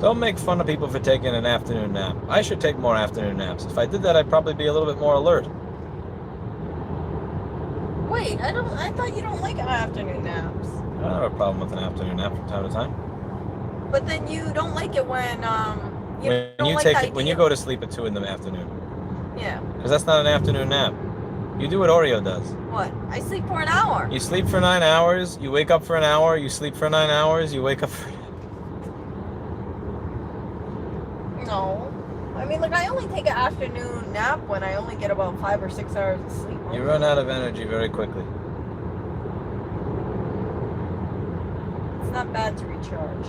Don't make fun of people for taking an afternoon nap. I should take more afternoon naps. If I did that, I'd probably be a little bit more alert. Wait, I thought you don't like afternoon naps. I don't have a problem with an afternoon nap from time to time. But then you don't like it when When you go to sleep at 2 in the afternoon. Yeah. Because that's not an afternoon nap. You do what Oreo does. What? I sleep for an hour. You sleep for 9 hours, you wake up for an hour, you sleep for 9 hours, you wake up for... No. I mean, like, I only take an afternoon nap when I only get about 5 or 6 hours of sleep. You run out of energy very quickly. It's not bad to recharge.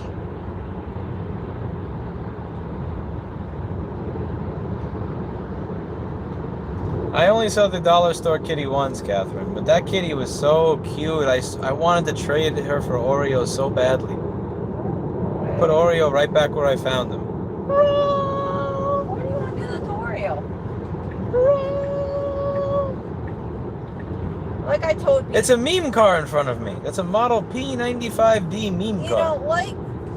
I only saw the dollar store kitty once, Catherine, but that kitty was so cute. I wanted to trade her for Oreo so badly. Put Oreo right back where I found him. What do you want to do to Oreo? Like I told you. It's a meme car in front of me. That's a Model P95D meme You car. know,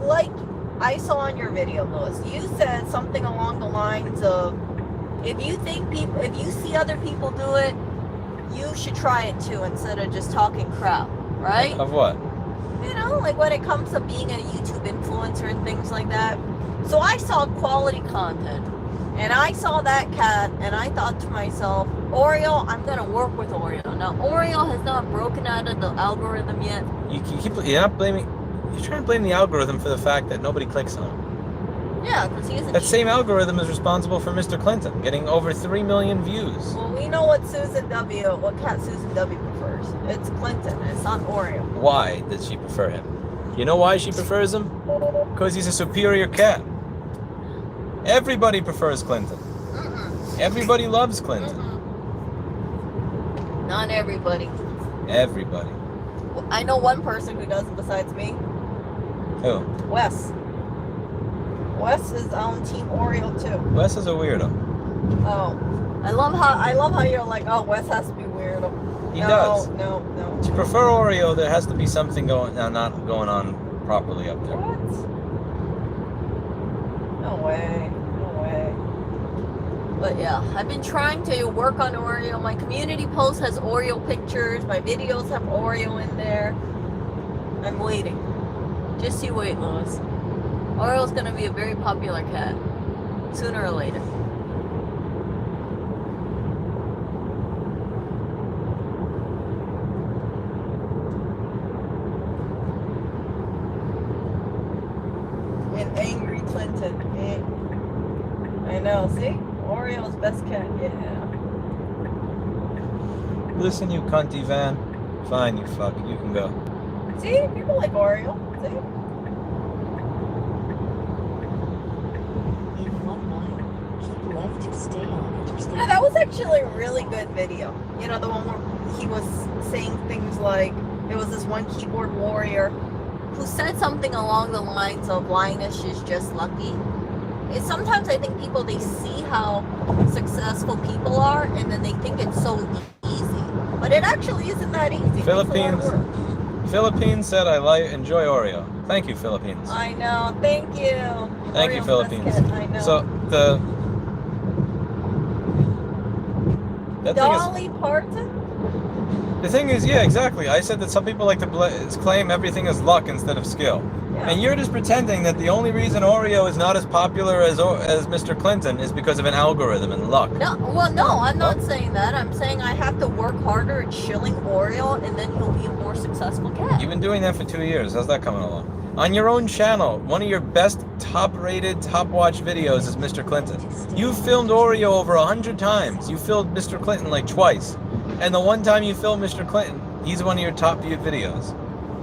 like I saw on your video, Louis, you said something along the lines of, if you see other people do it, you should try it too instead of just talking crap, right? Of what? You know, like when it comes to being a YouTube influencer and things like that. So I saw quality content, and I saw that cat, and I thought to myself, Oreo, I'm gonna work with Oreo. Now Oreo has not broken out of the algorithm yet. You're trying to blame the algorithm for the fact that nobody clicks on it. Yeah, because he's a That same algorithm is responsible for Mr. Clinton getting over 3 million views. Well, we know what cat Susan W prefers. It's Clinton. It's not Oreo. Why does she prefer him? You know why she prefers him? Because he's a superior cat. Everybody prefers Clinton. Everybody loves Clinton. Not everybody. Everybody. I know one person who doesn't besides me. Who? Wes. Wes is on Team Oreo too. Wes is a weirdo. Oh, I love how you're like, oh, Wes has to be weirdo. He does. No. To prefer Oreo, there has to be something not going on properly up there. What? No way. But yeah, I've been trying to work on Oreo. My community post has Oreo pictures. My videos have Oreo in there. I'm waiting. Just you wait, Lois. Oreo's gonna be a very popular cat. Sooner or later. An angry Clinton. I know, see? Oreo's best cat, yeah. Listen, you cunty van. Fine, you fuck. You can go. See? People like Oreo. See? In 1 mile, keep left to stay on Interstate. Yeah, that was actually a really good video. You know, the one where he was saying things like, there was this one keyboard warrior who said something along the lines of Linus is just lucky. It's sometimes I think people, they see how successful people are and then they think it's so easy. But it actually isn't that easy. It takes a lot of work. Philippines said enjoy Oreo. Thank you, Philippines. I know, thank you. Thank you, Oreo's Philippines. best cat, I know. So Dolly Parton? the thing is, yeah, exactly. I said that some people like to claim everything is luck instead of skill. Yeah. And you're just pretending that the only reason Oreo is not as popular as Mr. Clinton is because of an algorithm and luck. No, well, no, I'm not saying that. I'm saying I have to work harder at shilling Oreo, and then he'll be a more successful cat. You've been doing that for 2 years. How's that coming along? On your own channel, one of your best top-rated, top-watched videos is Mr. Clinton. You filmed Oreo over 100 times. You filmed Mr. Clinton like twice. And the one time you filmed Mr. Clinton, he's one of your top-viewed videos.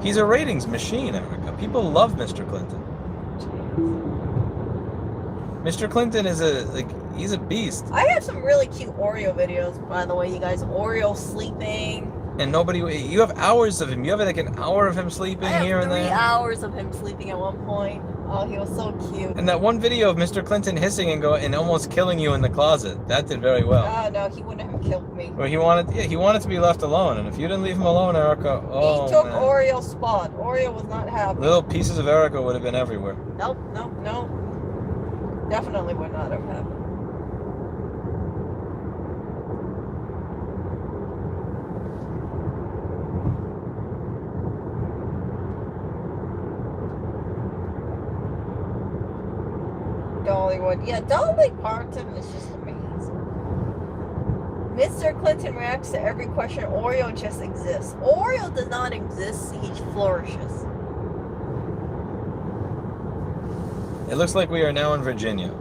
He's a ratings machine, Erica. People love Mr. Clinton. Mr. Clinton is he's a beast. I have some really cute Oreo videos, by the way, you guys. Oreo sleeping. And you have hours of him. You have like an hour of him sleeping here and I have 3 there. hours of him sleeping at one point. Oh, he was so cute. And that one video of Mr. Clinton hissing and almost killing you in the closet, that did very well. Oh, no, he wouldn't have killed me. Well, he wanted to be left alone, and if you didn't leave him alone, Erica, He took man. Oreo's spot. Oreo was not happy. Little pieces of Erica would have been everywhere. Nope. Definitely would not have happened. Dollywood. Yeah, Dolly Parton is just amazing. Mr. Clinton reacts to every question. Oreo just exists. Oreo does not exist. He flourishes. It looks like we are now in Virginia.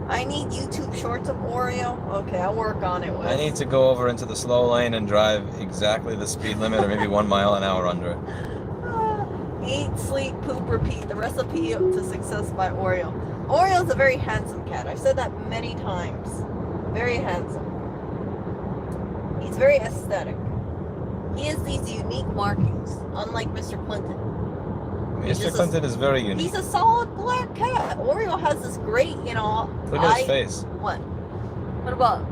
I need YouTube shorts of Oreo. Okay, I'll work on it. I need to go over into the slow lane and drive exactly the speed limit, or maybe 1 mile an hour under it. Eat, sleep, poop, repeat. The recipe to success by Oreo. Oreo's a very handsome cat. I've said that many times. Very handsome. He's very aesthetic. He has these unique markings, unlike Mr. Clinton. Mr. Clinton is very unique. He's a solid black cat. Oreo has this great, Look at his face. What? What about?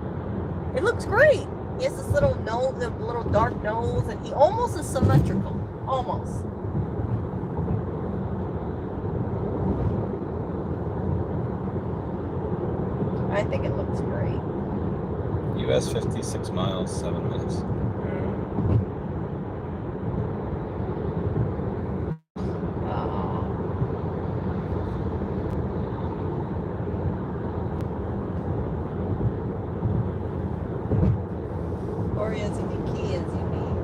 It looks great. He has this little nose, the little dark nose, and he almost is symmetrical. Almost. I think it looks great. US 56 miles, 7 minutes. Oreo's unique. He is unique.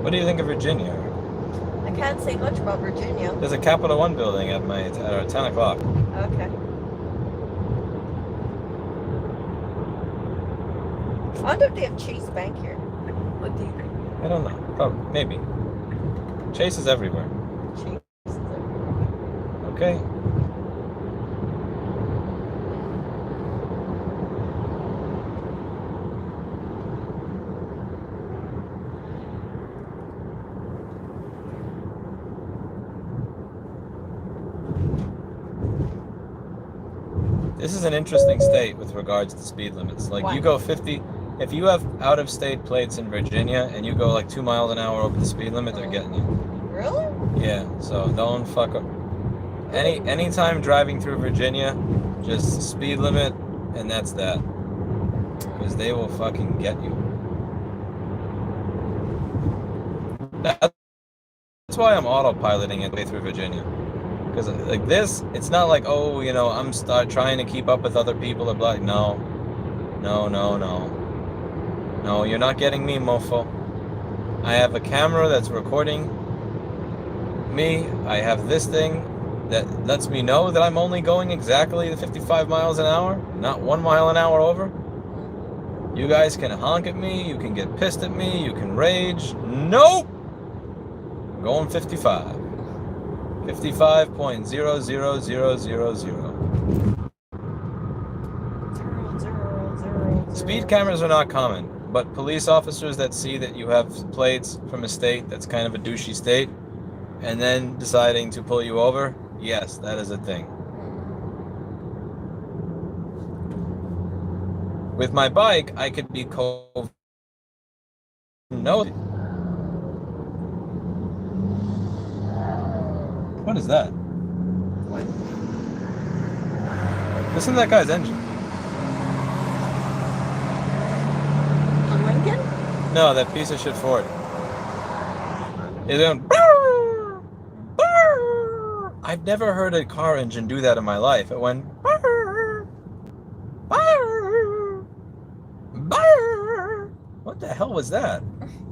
What do you think of Virginia? I can't say much about Virginia. There's a Capital One building at 10 o'clock. Okay. I wonder if they have Chase Bank here. What do you think? I don't know. Probably, maybe. Chase is everywhere. Chase is everywhere. Okay. This is an interesting state with regards to speed limits. Like, Why? you go 50... If you have out-of-state plates in Virginia and you go like 2 miles an hour over the speed limit, they're getting you. Really? Yeah, so don't fuck up. Anytime driving through Virginia, just speed limit, and that's that. Because they will fucking get you. That's why I'm autopiloting it way through Virginia. Because like this, it's not like, oh, you know, I'm trying to keep up with other people or blah. No. No, no, no. No, you're not getting me, mofo. I have a camera that's recording me. I have this thing that lets me know that I'm only going exactly the 55 miles an hour, not 1 mile an hour over. You guys can honk at me, you can get pissed at me, you can rage. Nope! I'm going 55. 55.00000. Speed cameras are not common, but police officers that see that you have plates from a state that's kind of a douchey state, and then deciding to pull you over, yes, that is a thing. With my bike, I could be no. What is that? What? Listen to that guy's engine. On Lincoln? No, that piece of shit Ford. It's going. I've never heard a car engine do that in my life. It went. What the hell was that?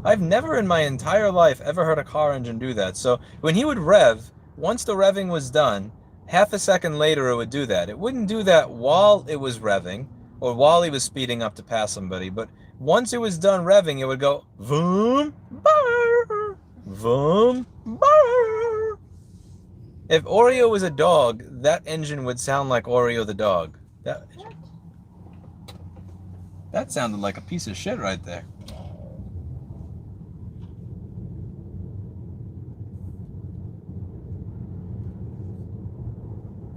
I've never in my entire life ever heard a car engine do that. So when he would rev, once the revving was done, half a second later it would do that. It wouldn't do that while it was revving or while he was speeding up to pass somebody, but once it was done revving, it would go vroom, bar, vroom, bar. If Oreo was a dog, that engine would sound like Oreo the dog. That sounded like a piece of shit right there.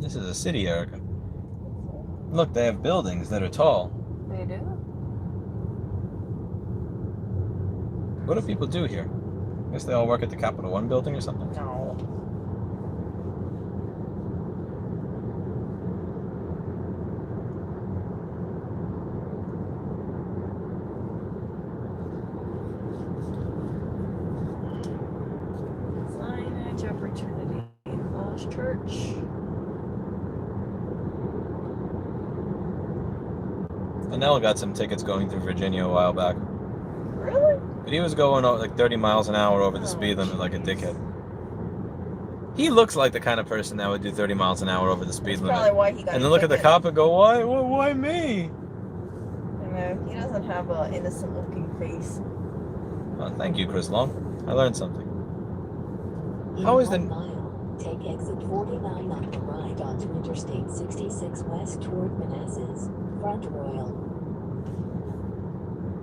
This is a city, Erica. Look, they have buildings that are tall. They do? What do people do here? I guess they all work at the Capital One building or something? No. Signage opportunity. Lost Church. Fennell got some tickets going through Virginia a while back. Really? But he was going like 30 miles an hour over the speed limit like a dickhead. He looks like the kind of person that would do 30 miles an hour over the speed limit. Probably why he got and then look at the ticket. cop and go, why me? I know, he doesn't have an innocent looking face. Oh, thank you, Chris Long. I learned something. In How is 1 mile, take exit 49 on the right onto Interstate 66 west toward Manassas, Front Royal.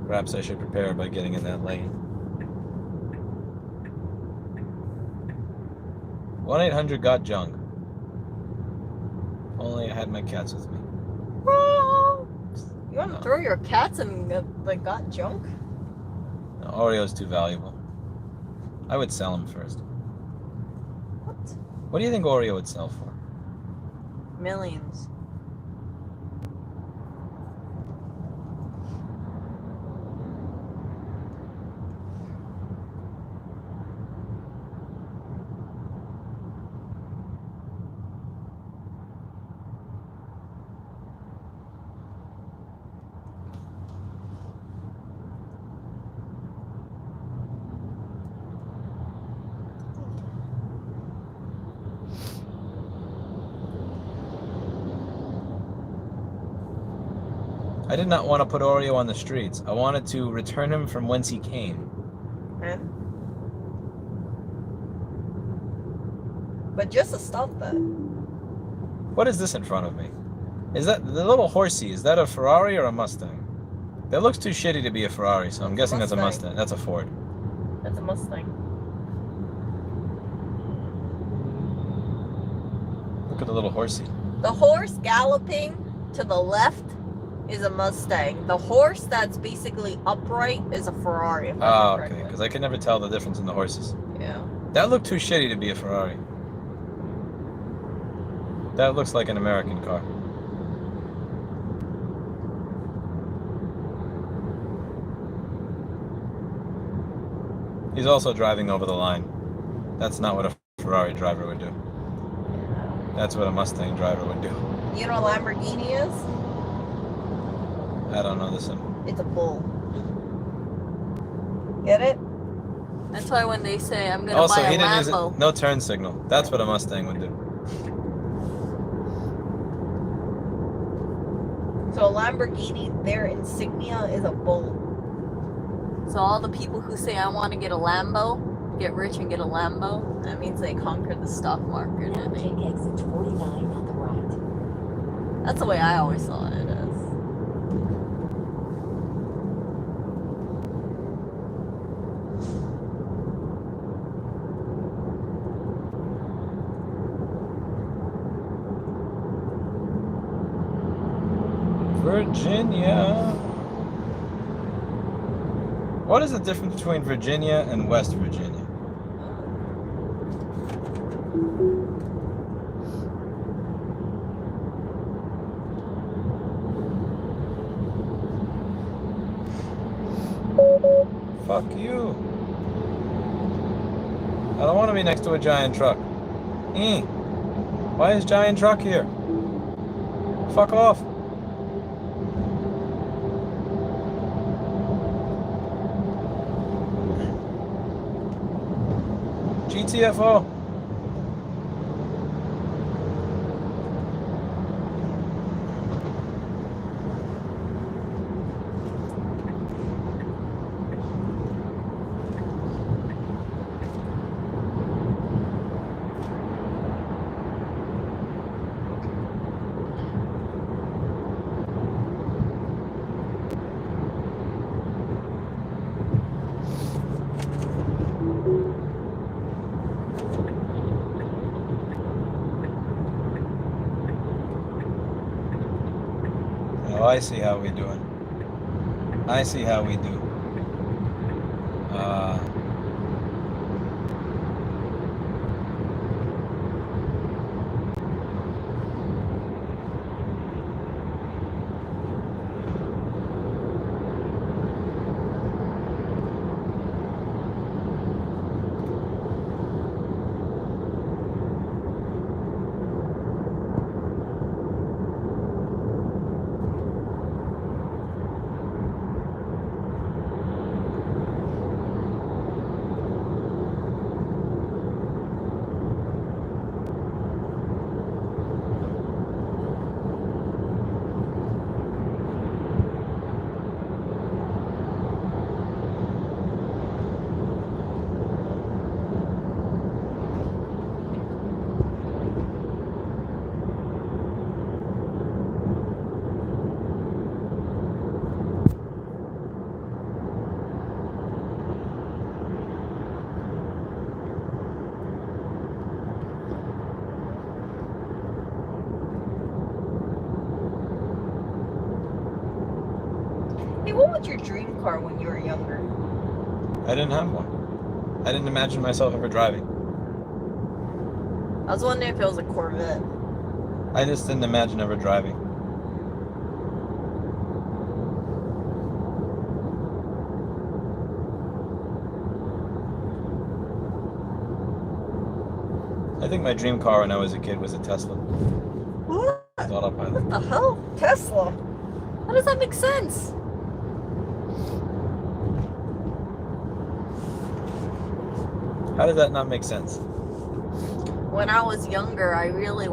Perhaps I should prepare by getting in that lane. 1-800-GOT-JUNK. Only I had my cats with me. You want to throw your cats and like got junk? No, Oreo's too valuable. I would sell him first. What? What do you think Oreo would sell for? Millions. I did not want to put Oreo on the streets. I wanted to return him from whence he came. Okay. But just to stop that. What is this in front of me? Is that the little horsey? Is that a Ferrari or a Mustang? That looks too shitty to be a Ferrari, so I'm guessing that's a Mustang. That's a Ford. That's a Mustang. Look at the little horsey. The horse galloping to the left is a Mustang. The horse that's basically upright is a Ferrari. If Oh, I'm okay. correct. Because I can never tell the difference in the horses. Yeah. That looked too shitty to be a Ferrari. That looks like an American car. He's also driving over the line. That's not what a Ferrari driver would do. That's what a Mustang driver would do. You know what Lamborghini is? I don't know this one. It's a bull. Get it? That's why when they say I'm gonna Also, buy he a didn't use it. Lambo, No turn signal. That's what a Mustang would do. So a Lamborghini, their insignia is a bull. so all the people who say I want to get a Lambo, get rich and get a Lambo, That means they conquered the stock market. Now take exit 49 on the right. that's the way I always saw it as. Virginia. What is the difference between Virginia and West Virginia? Fuck you. I don't want to be next to a giant truck. Why is giant truck here? Fuck off. GTFO. Oh, I see how we doing. I see how we do. Hey, what was your dream car when you were younger? I didn't have one. I didn't imagine myself ever driving. I was wondering if it was a Corvette. I just didn't imagine ever driving. I think my dream car when I was a kid was a Tesla. What? With autopilot. What the hell? Tesla. How does that make sense? How does that not make sense? When I was younger, I really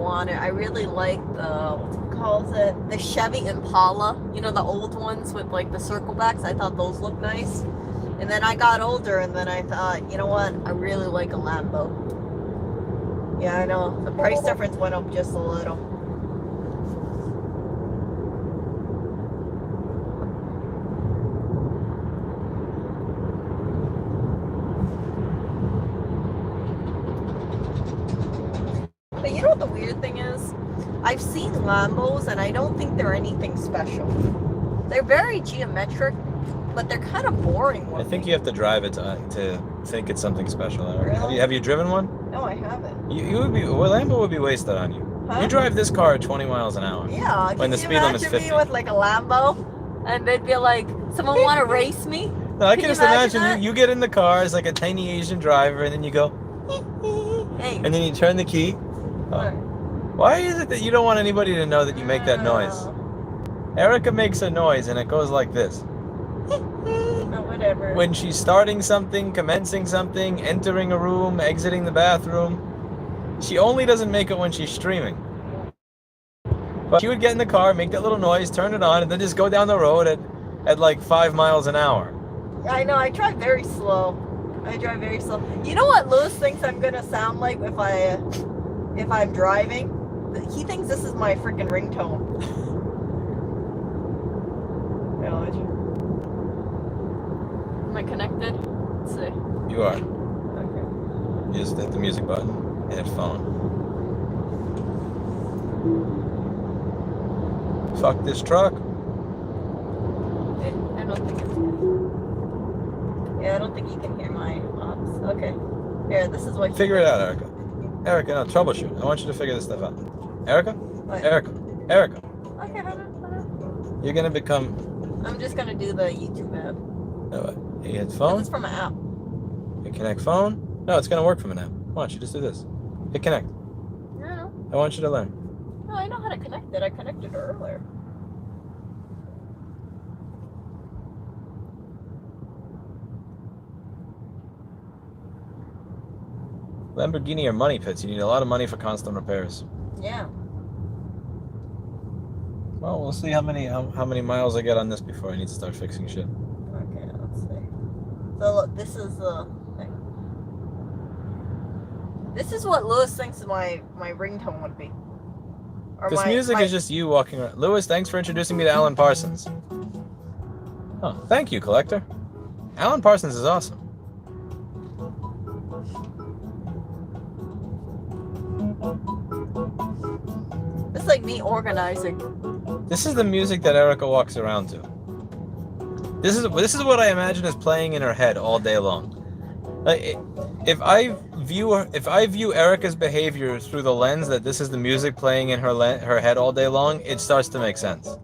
liked The Chevy Impala, you know, the old ones with like the circle backs. I thought those looked nice. and then I got older, and then I thought, you know what, I really like a Lambo. Yeah, I know, the price difference went up just a little. But you know what the weird thing is? I've seen Lambos, and I don't think they're anything special. They're very geometric, but they're kind of boring I looking. think you have to drive it to think it's something special. Really? Have you driven one? No, I haven't. You would be. Well, Lambo would be wasted on you. Huh? You drive this car at 20 miles an hour. Yeah. When the Can speed you limit's imagine 50. me with like a Lambo, and they'd be like, "Someone want to race me?" No, I Can can you just imagine imagine that? you get in the car as like a tiny Asian driver, and then you go, Hey. and then you turn the key. Oh. Why is it that you don't want anybody to know that you make that noise? Erica makes a noise, and it goes like this. No, whatever. When she's starting something, commencing something, entering a room, exiting the bathroom, she only doesn't make it when she's streaming. But she would get in the car, make that little noise, turn it on, and then just go down the road at like 5 miles an hour. I know. I drive very slow. You know what Lewis thinks I'm gonna sound like if I'm driving? He thinks this is my freaking ringtone. Am I connected? Let's see. You are. Okay. You just hit the music button and hit phone. Fuck this truck. I don't think it's. Yeah, I don't think you can hear my ops. Okay. Here, this is what. Figure it out, Erica. Erica, no, troubleshoot. I want you to figure this stuff out. Erica? What? Erica. Okay, hold on. You're gonna become. I'm just gonna do the YouTube app. You hit This phone. is from an app. Hit connect phone. No, it's gonna work from an app. Why don't you just do this? Hit connect. No, I want you to learn. no, I know how to connect it. I connected it earlier. Lamborghini are money pits. You need a lot of money for constant repairs. Yeah. Well, we'll see how many miles I get on this before I need to start fixing shit. Okay, let's see. So look, this is the thing. This is what Lewis thinks my ringtone would be. Or This music is just you walking around. Lewis, thanks for introducing me to Alan Parsons. Oh, thank you, collector. Alan Parsons is awesome. It's like me organizing. This is the music that Erica walks around to. This is what I imagine is playing in her head all day long. Like, if I view Erica's behavior through the lens that this is the music playing in her head all day long, it starts to make sense.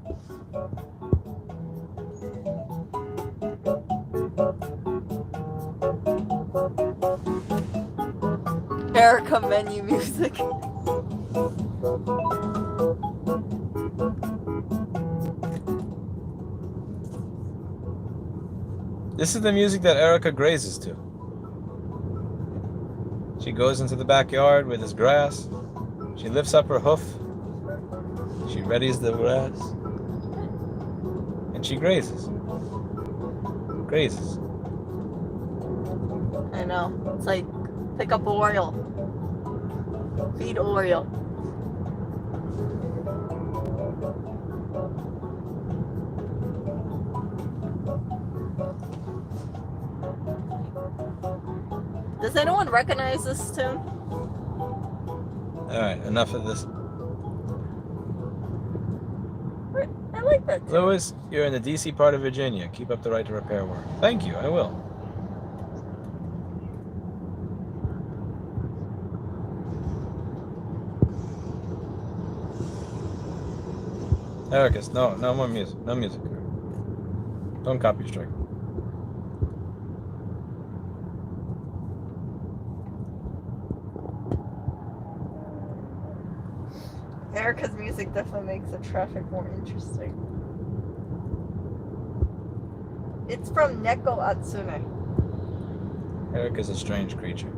Erica menu music. This is the music that Erica grazes to. She goes into the backyard with his grass. She lifts up her hoof. She readies the grass. And she grazes. Grazes. I know. It's like pick up oil. Feed oil. Does anyone recognize this tune? Alright, enough of this. I like that tune. Lewis, you're in the DC part of Virginia. Keep up the right to repair work. Thank you, I will. Erica, no more music. No music. Don't copy strike. Erica's music definitely makes the traffic more interesting. It's from Neko Atsune. Erica's a strange creature.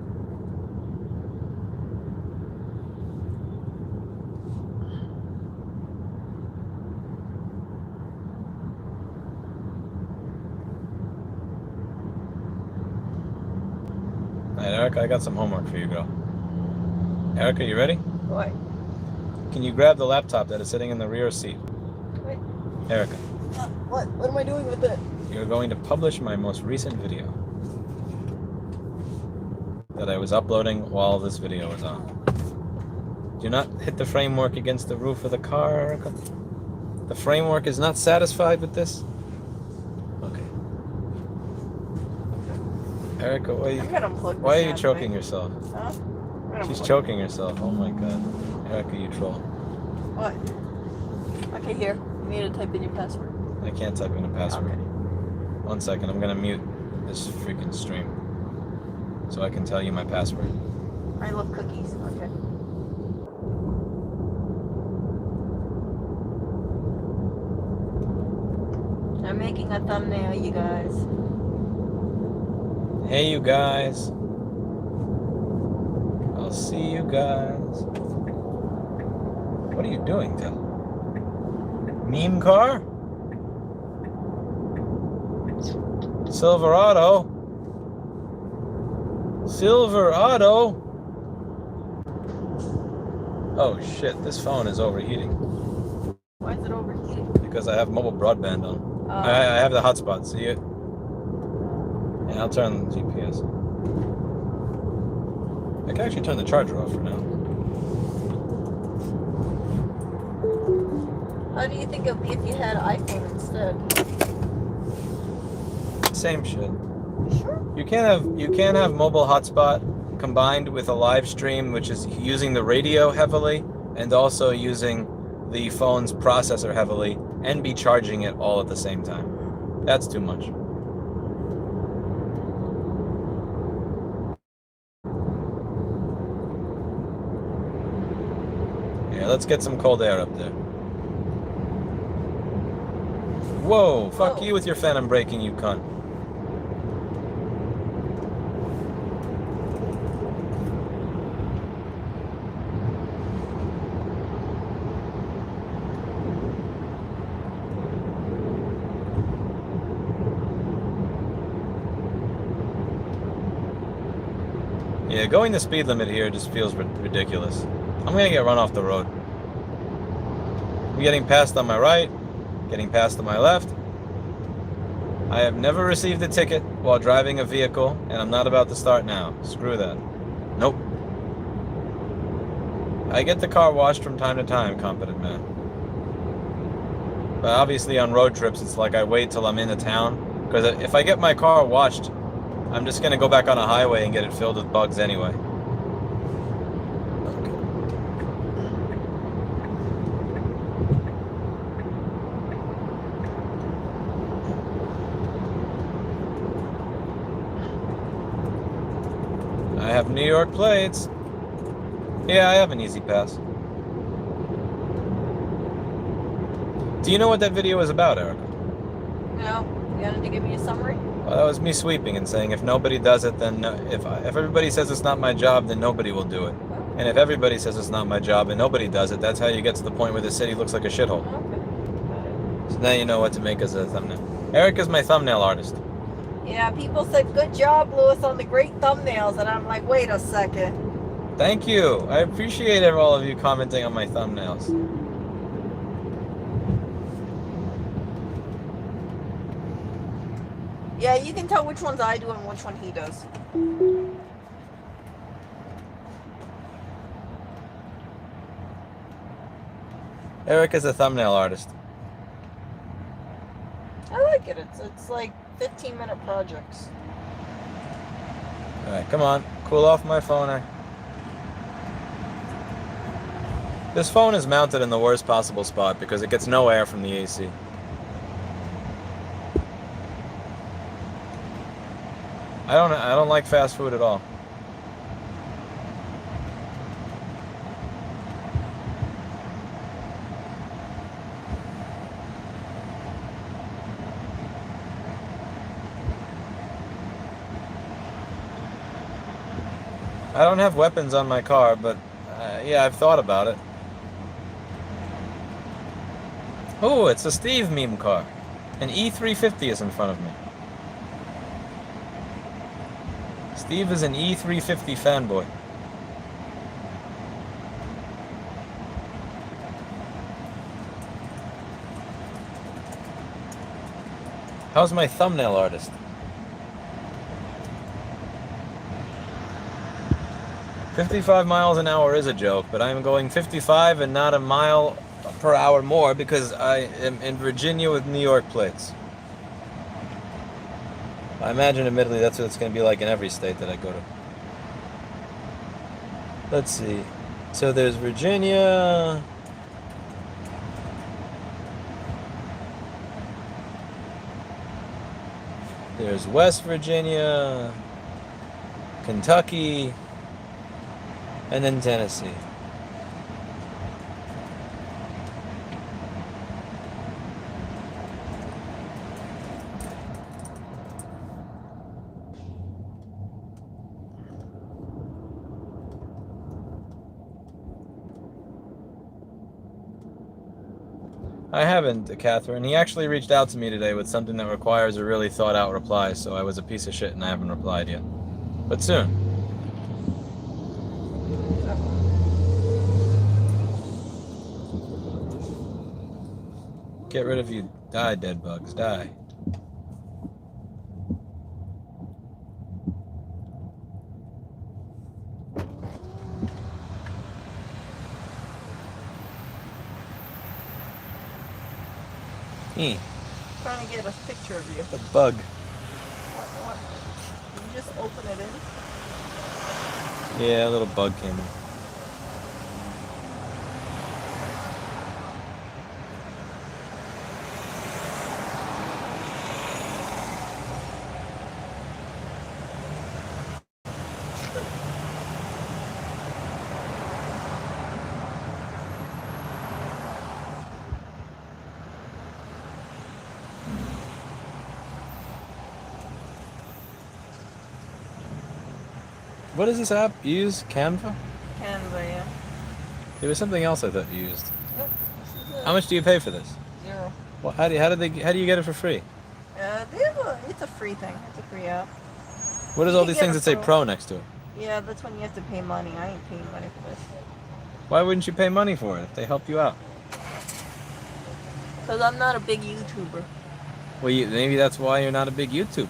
Alright, Erica, I got some homework for you, girl. Erica, you ready? What? Can you grab the laptop that is sitting in the rear seat? Wait. Erica, What? What am I doing with it? you're going to publish my most recent video that I was uploading while this video was on. Do not hit the framework against the roof of the car, Erica. The framework is not satisfied with this? Okay. Erica, I'm gonna unplug why this are you bad choking boy. yourself? Huh? I'm gonna She's unplug- choking herself. Oh my god. Erica, you troll. What? Okay, here. You need to type in your password. I can't type in a password. Okay. 1 second, I'm gonna mute this freaking stream so I can tell you my password. I love cookies. Okay. I'm making a thumbnail, you guys. Hey, you guys. I'll see you guys. What are you doing, Tel? Meme car? Silverado. Silverado. Oh shit, this phone is overheating Why is it overheating? because I have mobile broadband on. I have the hotspot, see it? Yeah, I'll turn the GPS. I can actually turn the charger off for now. How do you think it would be if you had iPhone instead? Same shit. Sure. You can't have mobile hotspot combined with a live stream, which is using the radio heavily and also using the phone's processor heavily, and be charging it all at the same time. That's too much. Yeah, let's get some cold air up there. Whoa, fuck Whoa. you with your phantom braking, you cunt. Yeah, going the speed limit here just feels ridiculous. I'm gonna get run off the road. I'm getting passed on my right, getting passed on my left. I have never received a ticket while driving a vehicle, and I'm not about to start now. Screw that. Nope. I get the car washed from time to time, competent man. But obviously on road trips, it's like I wait till I'm in the town, because if I get my car washed, I'm just gonna go back on a highway and get it filled with bugs anyway. I have New York plates. Yeah, I have an easy pass. Do you know what that video is about, Erica? No. You wanted to give me a summary? Well, that was me sweeping and saying if nobody does it, then if everybody says it's not my job, then nobody will do it. And if everybody says it's not my job and nobody does it, that's how you get to the point where the city looks like a shithole. Okay. So now you know what to make as a thumbnail. Erica's my thumbnail artist. Yeah, people said, good job, Lewis, on the great thumbnails. And I'm like, wait a second. Thank you. I appreciate all of you commenting on my thumbnails. Yeah, you can tell which ones I do and which one he does. Erica's a thumbnail artist. I like it. It's like 15-minute projects. Alright, come on. Cool off my phone. This phone is mounted in the worst possible spot because it gets no air from the AC. I don't like fast food at all. I don't have weapons on my car, but yeah, I've thought about it. Oh, it's a Steve meme car. An E350 is in front of me. Steve is an E350 fanboy. How's my thumbnail artist? 55 miles an hour is a joke, but I'm going 55 and not a mile per hour more because I am in Virginia with New York plates. I imagine, admittedly, that's what it's going to be like in every state that I go to. Let's see. So there's Virginia. There's West Virginia, Kentucky, and then Tennessee. I haven't, Catherine. He actually reached out to me today with something that requires a really thought out reply, so I was a piece of shit and I haven't replied yet. But soon. Get rid of you. Die, dead bugs. Die. Trying to get a picture of you. The bug. What? You just open it in? Yeah, a little bug came in. What does this app use? Canva? Canva, yeah. There was something else I thought you used. Yep. This is it. How much do you pay for this? 0. Well, how do you get it for free? It's a free thing. It's a free app. What is You all can these get things a that say pro. pro next to it? Yeah, that's when you have to pay money. I ain't paying money for this. Why wouldn't you pay money for it if they help you out? Because I'm not a big YouTuber. Well, maybe that's why you're not a big YouTuber.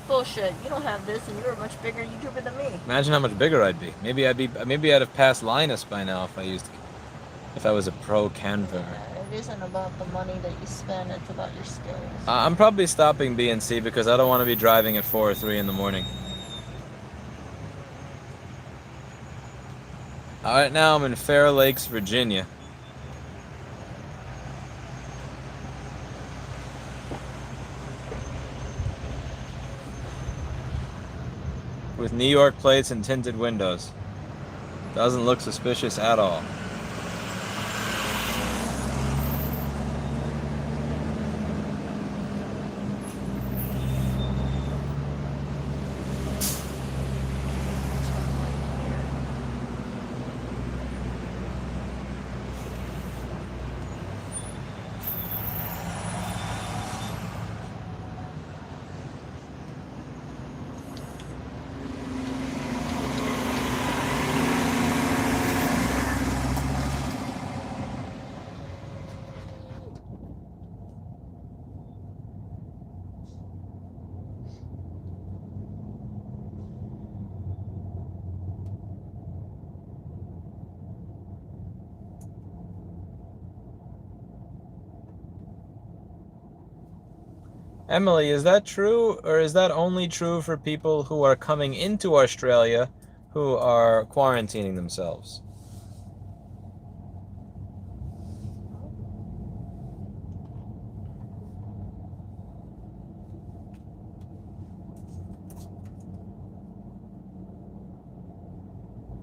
Bullshit. You don't have this and you're a much bigger YouTuber than me. Imagine how much bigger I'd be. Maybe I'd have passed Linus by now if I was a pro Canva. It isn't about the money that you spend, it's about your skills. I'm probably stopping BNC because I don't want to be driving at 4 or 3 in the morning. Alright, now I'm in Fair Lakes, Virginia. With New York plates and tinted windows. Doesn't look suspicious at all. Emily, is that true, or is that only true for people who are coming into Australia who are quarantining themselves?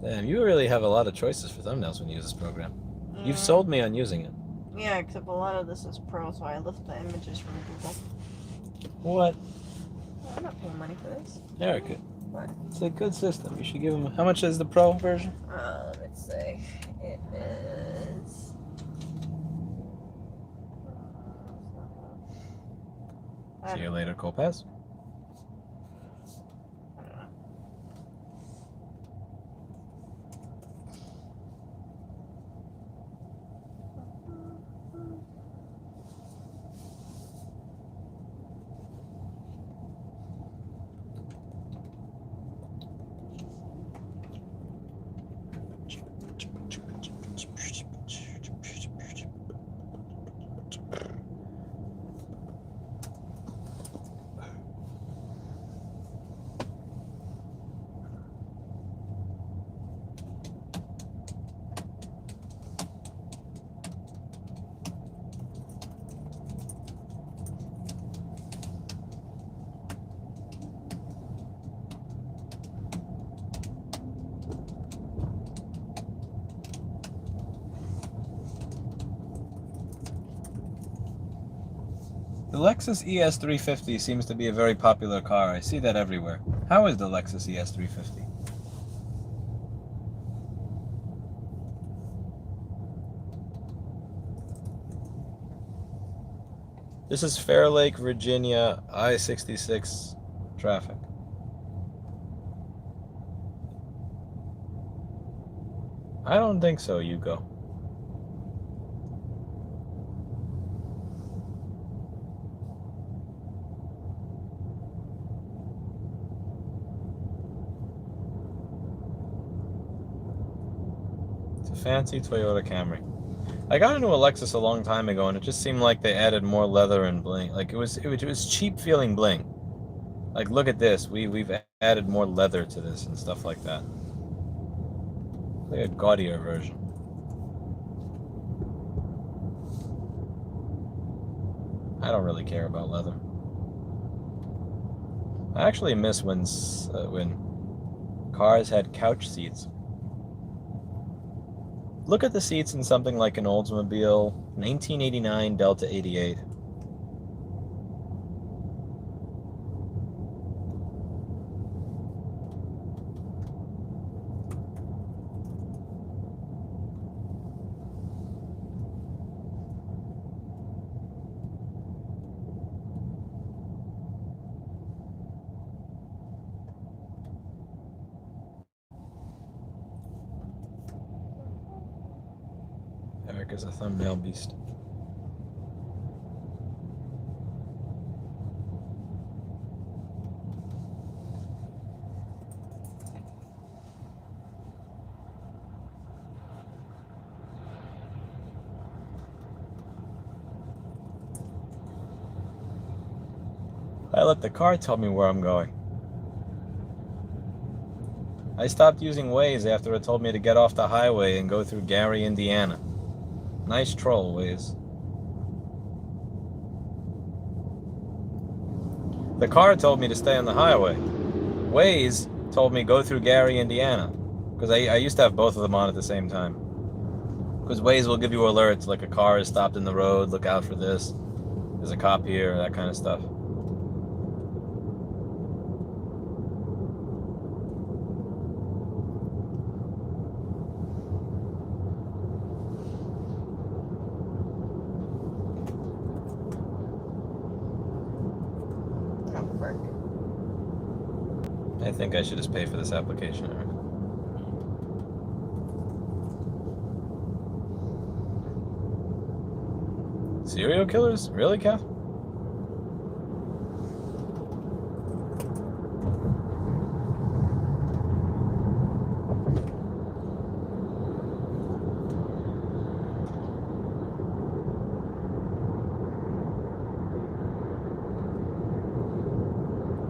Damn, you really have a lot of choices for thumbnails when you use this program. You've sold me on using it. Yeah, except a lot of this is pro, so I lift the images from Google. What? I'm not paying money for this. Erica, What? it's a good system. You should give them... How much is the pro version? Let's see. It is... See you later, Copaz. The Lexus ES350 seems to be a very popular car. I see that everywhere. How is the Lexus ES350? This is Fair Lake, Virginia, I-66 traffic. I don't think so, Yuko. It's a fancy Toyota Camry. I got into a Lexus a long time ago, and it just seemed like they added more leather and bling. Like it was cheap feeling bling. Like look at this, we've added more leather to this and stuff like that. Like a gaudier version. I don't really care about leather. I actually miss when cars had couch seats. Look at the seats in something like an Oldsmobile 1989 Delta 88. Eric is a thumbnail beast. I let the car tell me where I'm going. I stopped using Waze after it told me to get off the highway and go through Gary, Indiana. Nice troll, Waze. The car told me to stay on the highway. Waze told me go through Gary, Indiana. Because I used to have both of them on at the same time. Because Waze will give you alerts, like a car is stopped in the road, look out for this. There's a cop here, that kind of stuff. I think I should just pay for this application, Eric. Serial killers? Really, Kath?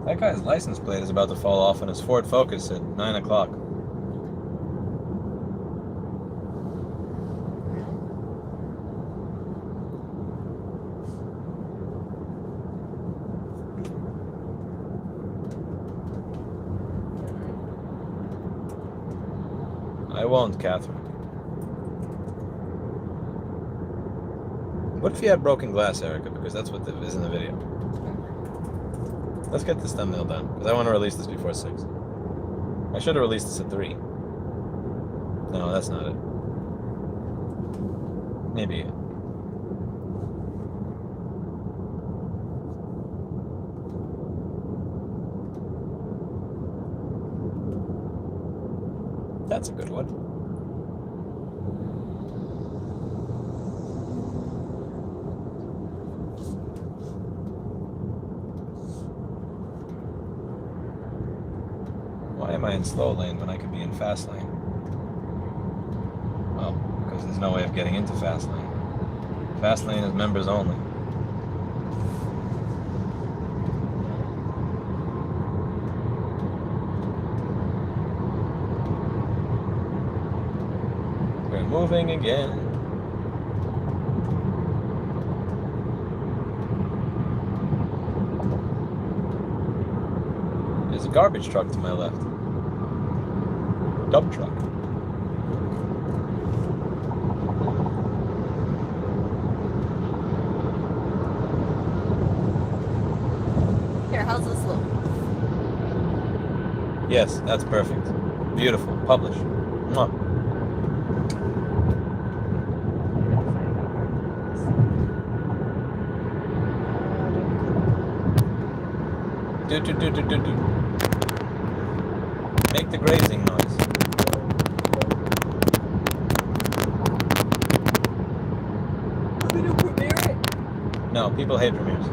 That guy's license plate is about to fall off on his Ford Focus at 9 o'clock. I won't, Catherine. What if you had broken glass, Erica? Because that's what is in the video. Let's get this thumbnail done, because I want to release this before 6. I should have released this at 3. No, that's not it. Maybe it. That's a good one. Why am I in slow lane when I could be in fast lane? Well, because there's no way of getting into fast lane. Fast lane is members only. We're moving again. There's a garbage truck to my left. Dump truck. How's this look? Yes, that's perfect. Beautiful. Publish. Mwah. Do. Make the grazing noise. No, people hate premieres.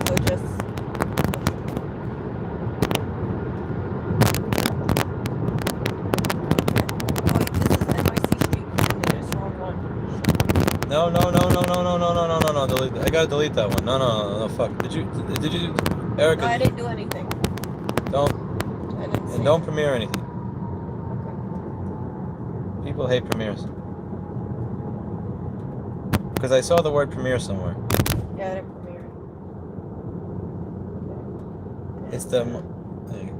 So just. No. Delete. I gotta delete that one. No. Fuck. Did you, Erica? No, I didn't do anything. Don't. I didn't see And don't premiere anything. People hate premieres. Because I saw the word premiere somewhere. Yeah, I didn't premiere it. It's the. There you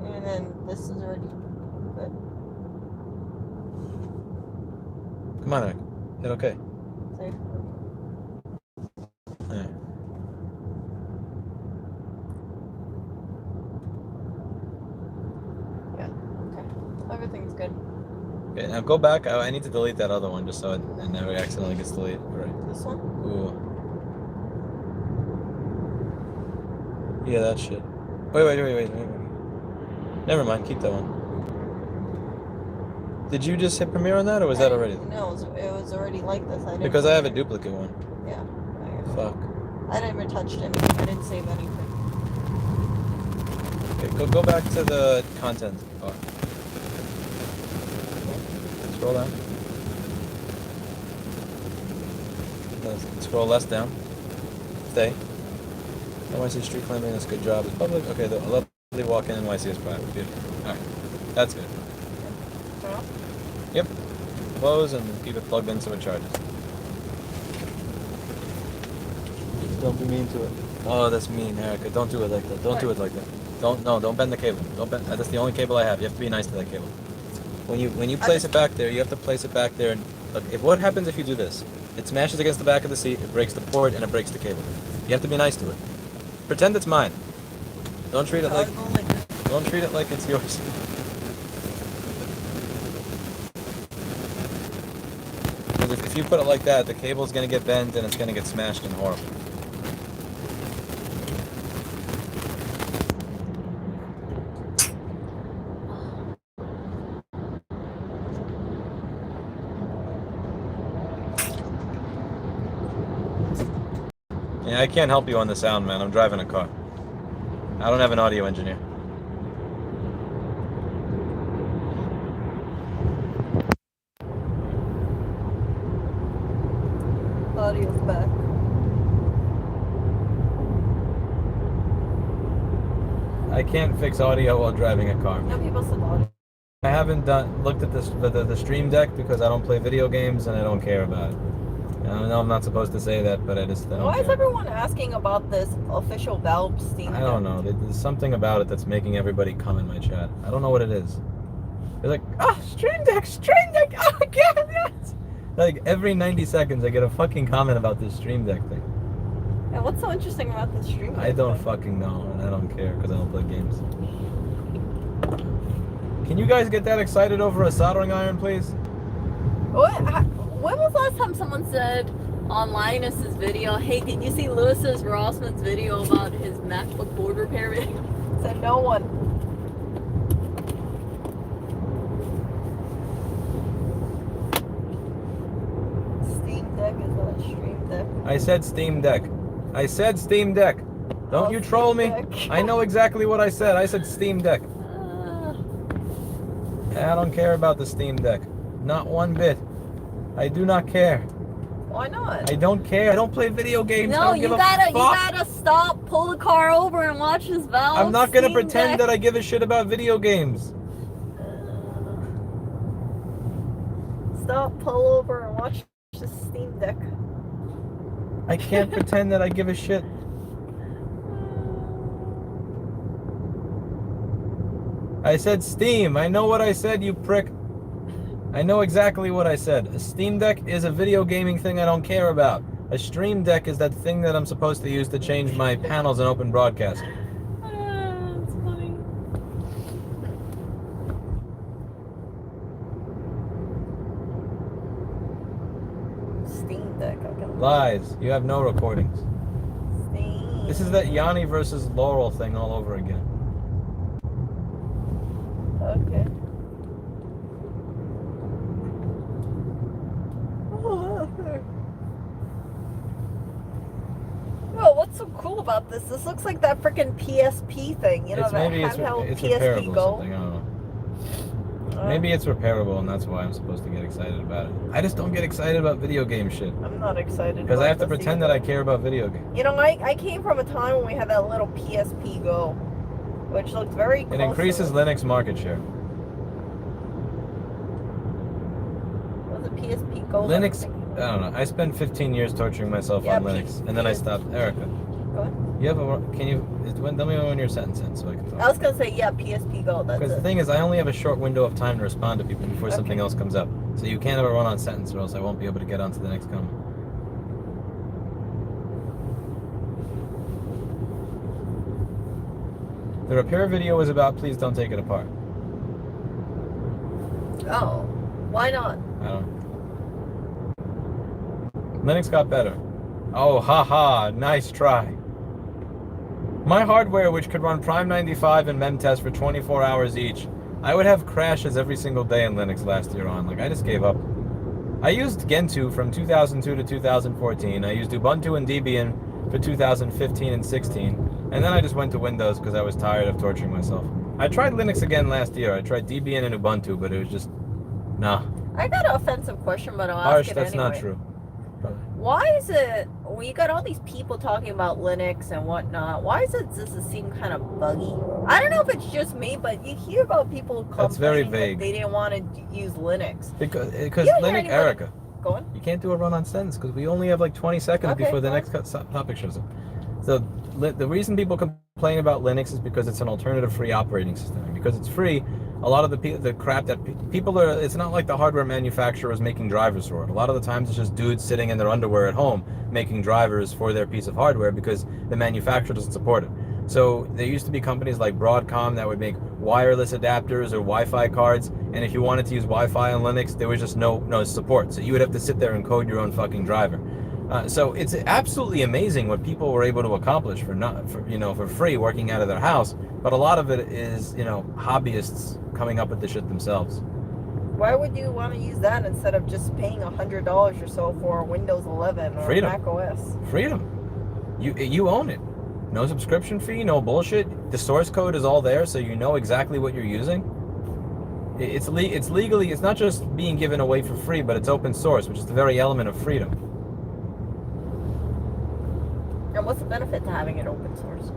go. And then this is already good. Come on, Eric. Hit okay. Save. There. Yeah. Okay. Everything's good. Okay, now go back. I need to delete that other one just so it never accidentally gets deleted. Right. This one? Ooh. Yeah, that shit. Wait. Never mind, keep that one. Did you just hit premiere on that, or was that already? No, it was already like this. I didn't Because I have a duplicate one. Yeah. Fuck. I didn't even touch anything. I didn't save anything. Okay, go back to the content part. Scroll down. Scroll less down. Stay. NYC street claiming this good job is public. Okay, the lovely walk in NYC is private. Beautiful. Alright. That's good. Turn off? Yep. Close and keep it plugged in so it charges. Don't be mean to it. Oh, that's mean, Erica. Don't do it like that. Don't do it like that. Don't bend the cable. Don't bend. That's the only cable I have. You have to be nice to that cable. When you place it back there, you have to place it back there. And look, what happens if you do this? It smashes against the back of the seat. It breaks the port and it breaks the cable. You have to be nice to it. Pretend it's mine. Don't treat it like. Don't treat it like it's yours. Because if you put it like that, the cable's gonna get bent and it's gonna get smashed and horrible. Yeah, I can't help you on the sound, man. I'm driving a car. I don't have an audio engineer. Audio's back. I can't fix audio while driving a car. No, people said audio. I haven't looked at the Stream Deck because I don't play video games and I don't care about it. I know I'm not supposed to say that, but I don't Why is care. everyone asking about this official Valve Steam? I don't know. There's something about it that's making everybody come in my chat. I don't know what it is. They're like, Stream Deck, oh god, yes! Like every 90 seconds I get a fucking comment about this Stream Deck thing. Yeah, what's so interesting about this Stream Deck? I don't thing? fucking know, and I don't care because I don't play games. Can you guys get that excited over a soldering iron, please? When was the last time someone said on Linus's video, hey, did you see Lewis's Rossman's video about his MacBook board repair? Said no one. Steam Deck is not a Stream Deck. I said Steam Deck. I said Steam Deck. Don't you troll me. Steam Deck. I know exactly what I said. I said Steam Deck. I don't care about the Steam Deck. Not one bit. I do not care. Why not? I don't care. I don't play video games. I No, don't give you a gotta fuck. stop, pull the car over and watch this Valve. I'm not gonna Steam pretend Deck. that I give a shit about video games. Stop, pull over, and watch the Steam Deck. I can't pretend that I give a shit. I said Steam. I know what I said, you prick. I know exactly what I said. A Steam Deck is a video gaming thing I don't care about. A Stream Deck is that thing that I'm supposed to use to change my panels in Open Broadcast. That's funny. Steam Deck. Okay. Lies. You have no recordings. Steam. This is that Yanni versus Laurel thing all over again. Okay. Well, what's so cool about this? This looks like that freaking PSP thing, you know, that handheld it's PSP repairable or Go. something. I don't know. Maybe it's repairable, and that's why I'm supposed to get excited about it. I just don't get excited about video game shit. I'm not excited Because I have to this pretend either. that I care about video games. You know, I came from a time when we had that little PSP Go, which looked very close It increases to Linux market share. Was it PSP Go? Linux, I don't know. I spent 15 years torturing myself Yeah, on Linux, and then I stopped. Erica, Go ahead. you have a? Can you? Tell me when your sentence ends so I can I talk. was gonna say PSP Go. That's Because the it. thing is, I only have a short window of time to respond to people before Okay. something else comes up. So you can't have a run-on sentence, or else I won't be able to get on to the next comment. The repair video was about please don't take it apart. Oh, why not? I don't. Linux got better. Oh, haha, nice try. My hardware, which could run Prime 95 and Memtest for 24 hours each, I would have crashes every single day in Linux last year on. Like, I just gave up. I used Gentoo from 2002 to 2014. I used Ubuntu and Debian for 2015 and 16. And then I just went to Windows because I was tired of torturing myself. I tried Linux again last year. I tried Debian and Ubuntu, but it was just, nah. I got an offensive question, but I'll Harsh, ask it that's anyway. not true. Why is it, when you got all these people talking about Linux and whatnot, why does it seem kind of buggy? I don't know if it's just me, but you hear about people That's very complaining vague. that they didn't want to use Linux. Because You don't hear Linux, anybody- Erica, Go on. you can't do a run-on sentence because we only have like 20 seconds Okay, before the fine. next topic shows up. So the reason people complain about Linux is because it's an alternative free operating system. And because it's free, a lot of the crap that people are, it's not like the hardware manufacturers making drivers for it. A lot of the times it's just dudes sitting in their underwear at home making drivers for their piece of hardware because the manufacturer doesn't support it. So there used to be companies like Broadcom that would make wireless adapters or Wi-Fi cards, and if you wanted to use Wi-Fi on Linux, there was just no support. So you would have to sit there and code your own fucking driver. So it's absolutely amazing what people were able to accomplish for free working out of their house. But a lot of it is, hobbyists coming up with the shit themselves. Why would you want to use that instead of just paying $100 or so for Windows 11 or Freedom. Mac OS? Freedom. You own it. No subscription fee, no bullshit. The source code is all there, so you know exactly what you're using. It's legally, it's not just being given away for free, but it's open source, which is the very element of freedom. And what's the benefit to having it open source?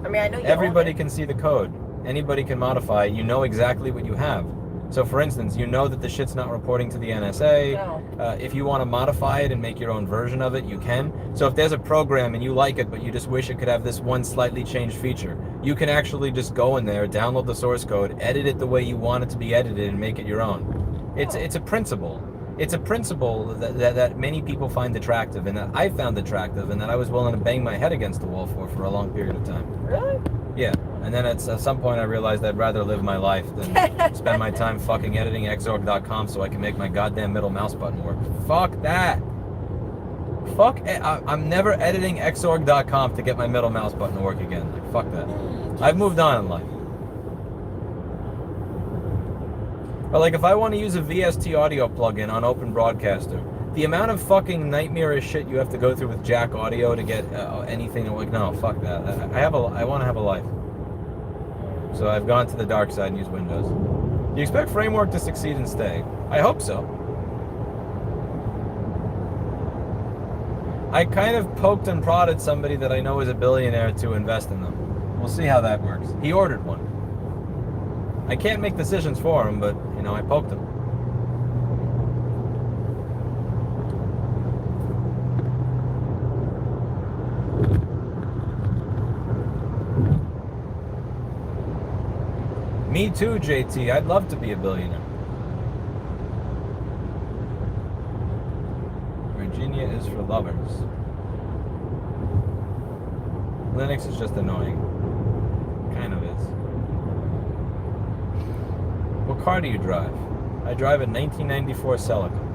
I mean, I know you Everybody own it. can see the code. Anybody can modify it. You know exactly what you have. So for instance, you know that the shit's not reporting to the NSA. No. If you want to modify it and make your own version of it, you can. So if there's a program and you like it, but you just wish it could have this one slightly changed feature, you can actually just go in there, download the source code, edit it the way you want it to be edited, and make it your own. It's a principle. It's a principle that many people find attractive, and that I found attractive, and that I was willing to bang my head against the wall for a long period of time. Really? Yeah, and then at some point I realized I'd rather live my life than spend my time fucking editing Xorg.com so I can make my goddamn middle mouse button work. Fuck that. I'm never editing Xorg.com to get my middle mouse button to work again. Like, fuck that. I've moved on in life. But like, if I want to use a VST audio plugin on Open Broadcaster, the amount of fucking nightmarish shit you have to go through with Jack Audio to get anything, like, no, fuck that. I want to have a life. So I've gone to the dark side and used Windows. Do you expect Framework to succeed and stay? I hope so. I kind of poked and prodded somebody that I know is a billionaire to invest in them. We'll see how that works. He ordered one. I can't make decisions for him, but, I poked him. Me too, JT. I'd love to be a billionaire. Virginia is for lovers. Linux is just annoying. Kind of is. What car do you drive? I drive a 1994 Celica.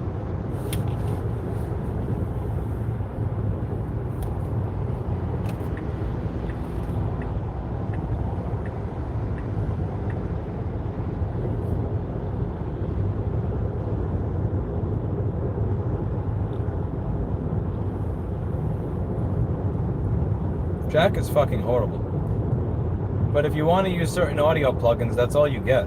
Jack is fucking horrible. But if you want to use certain audio plugins, that's all you get.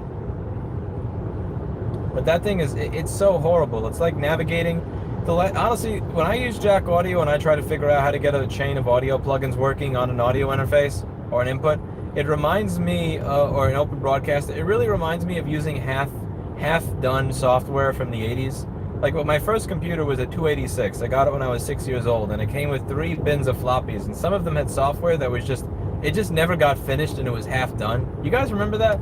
But that thing is, it's so horrible. It's like navigating. Honestly, when I use Jack Audio and I try to figure out how to get a chain of audio plugins working on an audio interface or an input, it reminds me, or an open broadcast, it really reminds me of using half-done software from the 80s. Like, well, my first computer was a 286. I got it when I was 6 years old, and it came with 3 bins of floppies, and some of them had software that was just, it just never got finished, and it was half done. You guys remember that?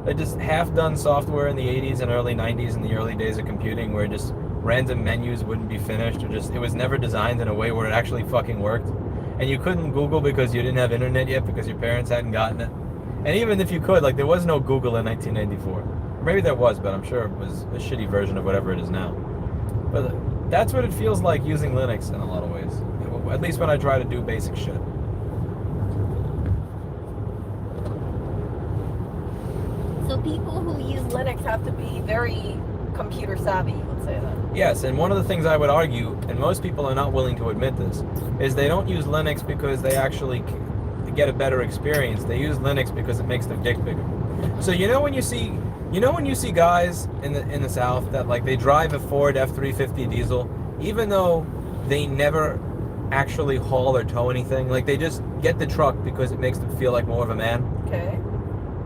Like, just half-done software in the 80s and early 90s, in the early days of computing, where just random menus wouldn't be finished, or just, it was never designed in a way where it actually fucking worked. And you couldn't Google because you didn't have internet yet, because your parents hadn't gotten it. And even if you could, like, there was no Google in 1994. Maybe there was, but I'm sure it was a shitty version of whatever it is now. But that's what it feels like using Linux in a lot of ways. At least when I try to do basic shit. So people who use Linux have to be very computer savvy, let's say that. Yes, and one of the things I would argue, and most people are not willing to admit this, is they don't use Linux because they actually get a better experience. They use Linux because it makes their dick bigger. So you know when you see guys in the South that, like, they drive a Ford F-350 diesel, even though they never actually haul or tow anything, like, they just get the truck because it makes them feel like more of a man. Okay.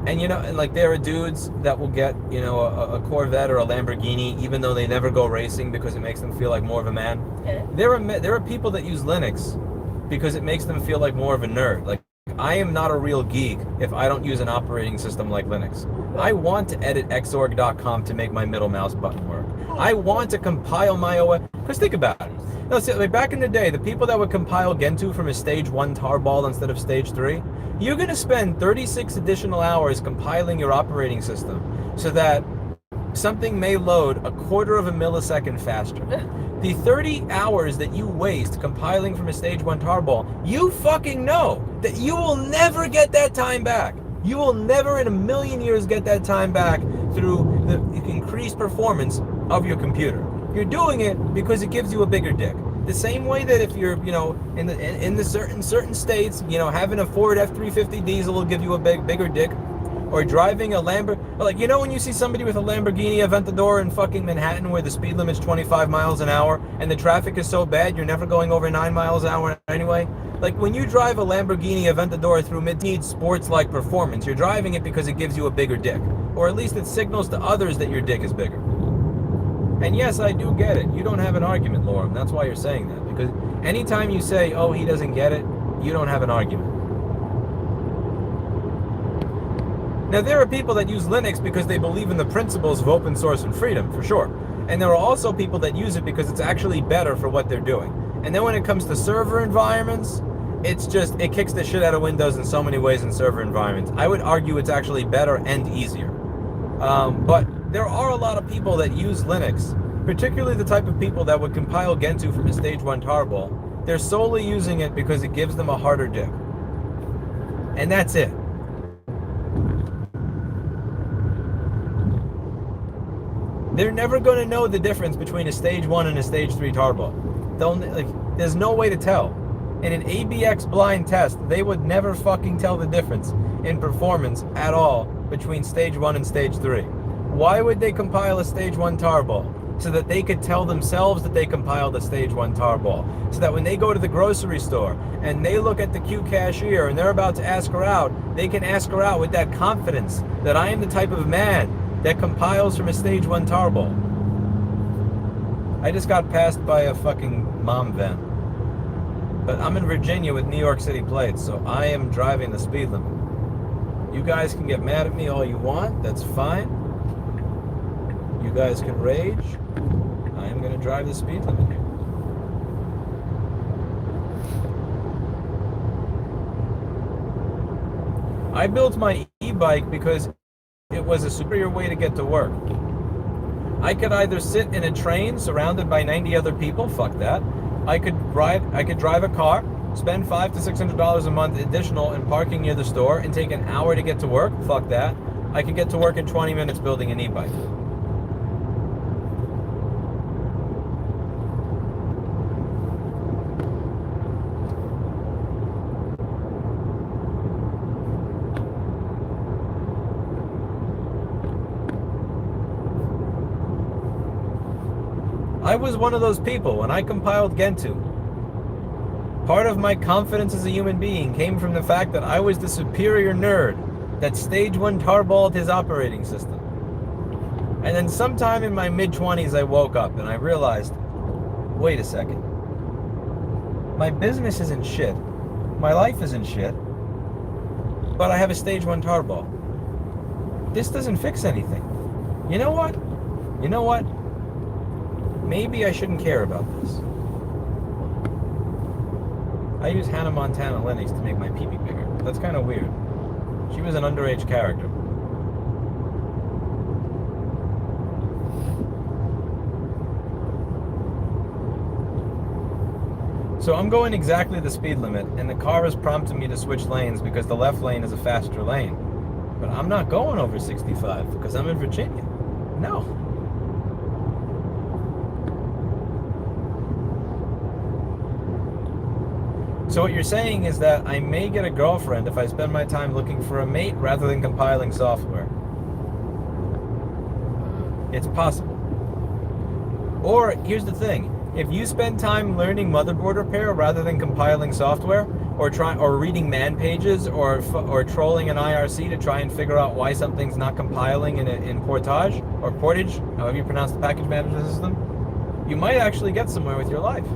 And and like, there are dudes that will get, a Corvette or a Lamborghini even though they never go racing because it makes them feel like more of a man. Okay. There are people that use Linux because it makes them feel like more of a nerd. Like, I am not a real geek if I don't use an operating system like Linux. I want to edit xorg.com to make my middle mouse button work. I want to compile my OS. Because think about it. No, see, like, back in the day, the people that would compile Gentoo from a stage 1 tarball instead of stage 3, you're going to spend 36 additional hours compiling your operating system so that something may load a quarter of a millisecond faster. The 30 hours that you waste compiling from a stage 1 tarball, you fucking know that you will never get that time back. You will never in a million years get that time back through the increased performance of your computer. You're doing it because it gives you a bigger dick. The same way that if you're, in the certain states, having a Ford F-350 diesel will give you a bigger dick. Or driving a Lamborghini, like, when you see somebody with a Lamborghini Aventador in fucking Manhattan where the speed limit's 25 miles an hour and the traffic is so bad you're never going over 9 miles an hour anyway. Like, when you drive a Lamborghini Aventador through mid-need sports-like performance, you're driving it because it gives you a bigger dick. Or at least it signals to others that your dick is bigger. And yes, I do get it. You don't have an argument, Lauren. That's why you're saying that. Because anytime you say, oh, he doesn't get it, you don't have an argument. Now, there are people that use Linux because they believe in the principles of open source and freedom, for sure. And there are also people that use it because it's actually better for what they're doing. And then when it comes to server environments, it kicks the shit out of Windows in so many ways in server environments. I would argue it's actually better and easier. But there are a lot of people that use Linux, particularly the type of people that would compile Gentoo from a stage 1 tarball. They're solely using it because it gives them a harder dick. And that's it. They're never going to know the difference between a stage 1 and a stage 3 tarball. There's no way to tell. In an ABX blind test, they would never fucking tell the difference in performance at all between stage 1 and stage 3. Why would they compile a stage 1 tarball? So that they could tell themselves that they compiled a stage 1 tarball. So that when they go to the grocery store and they look at the cute cashier and they're about to ask her out, they can ask her out with that confidence that I am the type of man that compiles from a stage 1 tarball. I just got passed by a fucking mom van. But I'm in Virginia with New York City plates, so I am driving the speed limit. You guys can get mad at me all you want, that's fine. You guys can rage. I am going to drive the speed limit here. I built my e-bike because it was a superior way to get to work. I could either sit in a train surrounded by 90 other people, fuck that. I could drive a car, spend $500 to $600 a month additional in parking near the store, and take an hour to get to work, fuck that. I could get to work in 20 minutes building an e-bike. I was one of those people when I compiled Gentoo. Part of my confidence as a human being came from the fact that I was the superior nerd that stage 1 tarballed his operating system. And then sometime in my mid-20s I woke up and I realized, wait a second. My business isn't shit. My life isn't shit. But I have a stage 1 tarball. This doesn't fix anything. You know what? You know what? Maybe I shouldn't care about this. I use Hannah Montana Linux to make my pee-pee bigger. That's kind of weird. She was an underage character. So I'm going exactly the speed limit, and the car is prompting me to switch lanes because the left lane is a faster lane. But I'm not going over 65 because I'm in Virginia. No. So what you're saying is that I may get a girlfriend if I spend my time looking for a mate rather than compiling software. It's possible. Or, here's the thing. If you spend time learning motherboard repair rather than compiling software, or reading man pages, or trolling an IRC to try and figure out why something's not compiling in Portage, or Portage, however you pronounce the package management system, you might actually get somewhere with your life.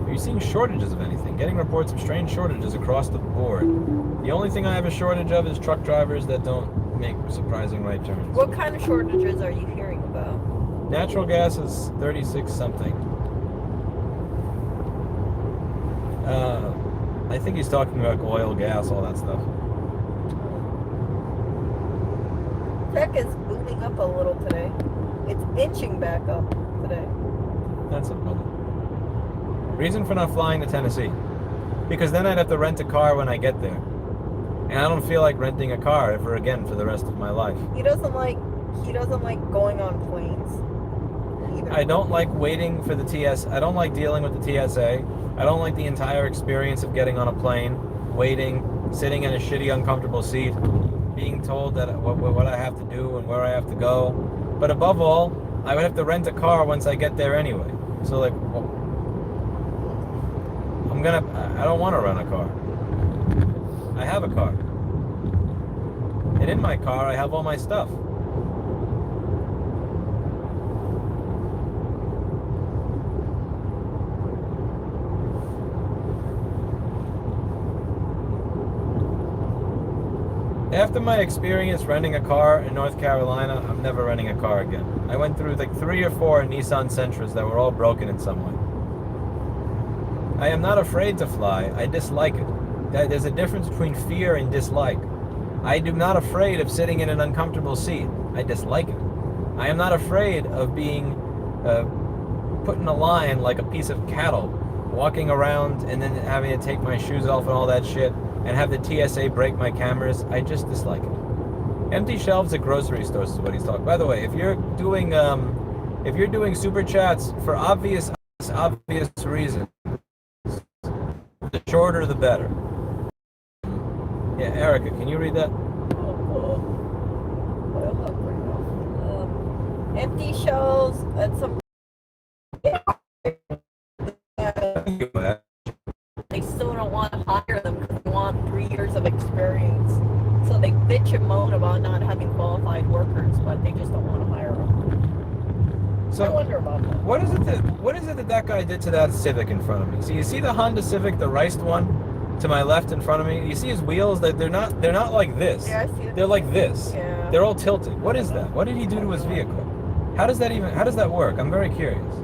Are you seeing shortages of anything? Getting reports of strange shortages across the board. The only thing I have a shortage of is truck drivers that don't make surprising right turns. What kind of shortages are you hearing about? Natural gas is 36 something. I think he's talking about oil, gas, all that stuff. Tech is booming up a little today. It's inching back up today. That's a problem. Reason for not flying to Tennessee. Because then I'd have to rent a car when I get there. And I don't feel like renting a car ever again for the rest of my life. He doesn't like going on planes either. I don't like waiting for the TS. I don't like dealing with the TSA. I don't like the entire experience of getting on a plane, waiting, sitting in a shitty, uncomfortable seat, being told that what I have to do and where I have to go. But above all, I would have to rent a car once I get there anyway. So like, I don't want to rent a car. I have a car. And in my car, I have all my stuff. After my experience renting a car in North Carolina, I'm never renting a car again. I went through like 3 or 4 Nissan Sentras that were all broken in some way. I am not afraid to fly. I dislike it. There's a difference between fear and dislike. I am not afraid of sitting in an uncomfortable seat. I dislike it. I am not afraid of being put in a line like a piece of cattle, walking around and then having to take my shoes off and all that shit, and have the TSA break my cameras. I just dislike it. Empty shelves at grocery stores is what he's talking. By the way, if you're doing super chats for obvious reasons, the shorter the better. Yeah, Erica, can you read that? Empty shelves at some. They still don't want to hire them because they want 3 years of experience. So they bitch and moan about not having qualified workers, but they just don't want to hire them. So I wonder about that. What is it that guy did to that Civic in front of me? So you see the Honda Civic, the riced one, to my left in front of me? You see his wheels? They're not like this. Yeah, I see it. They're like this. Yeah. They're all tilted. What is that? What did he do to his vehicle? How does that work? I'm very curious.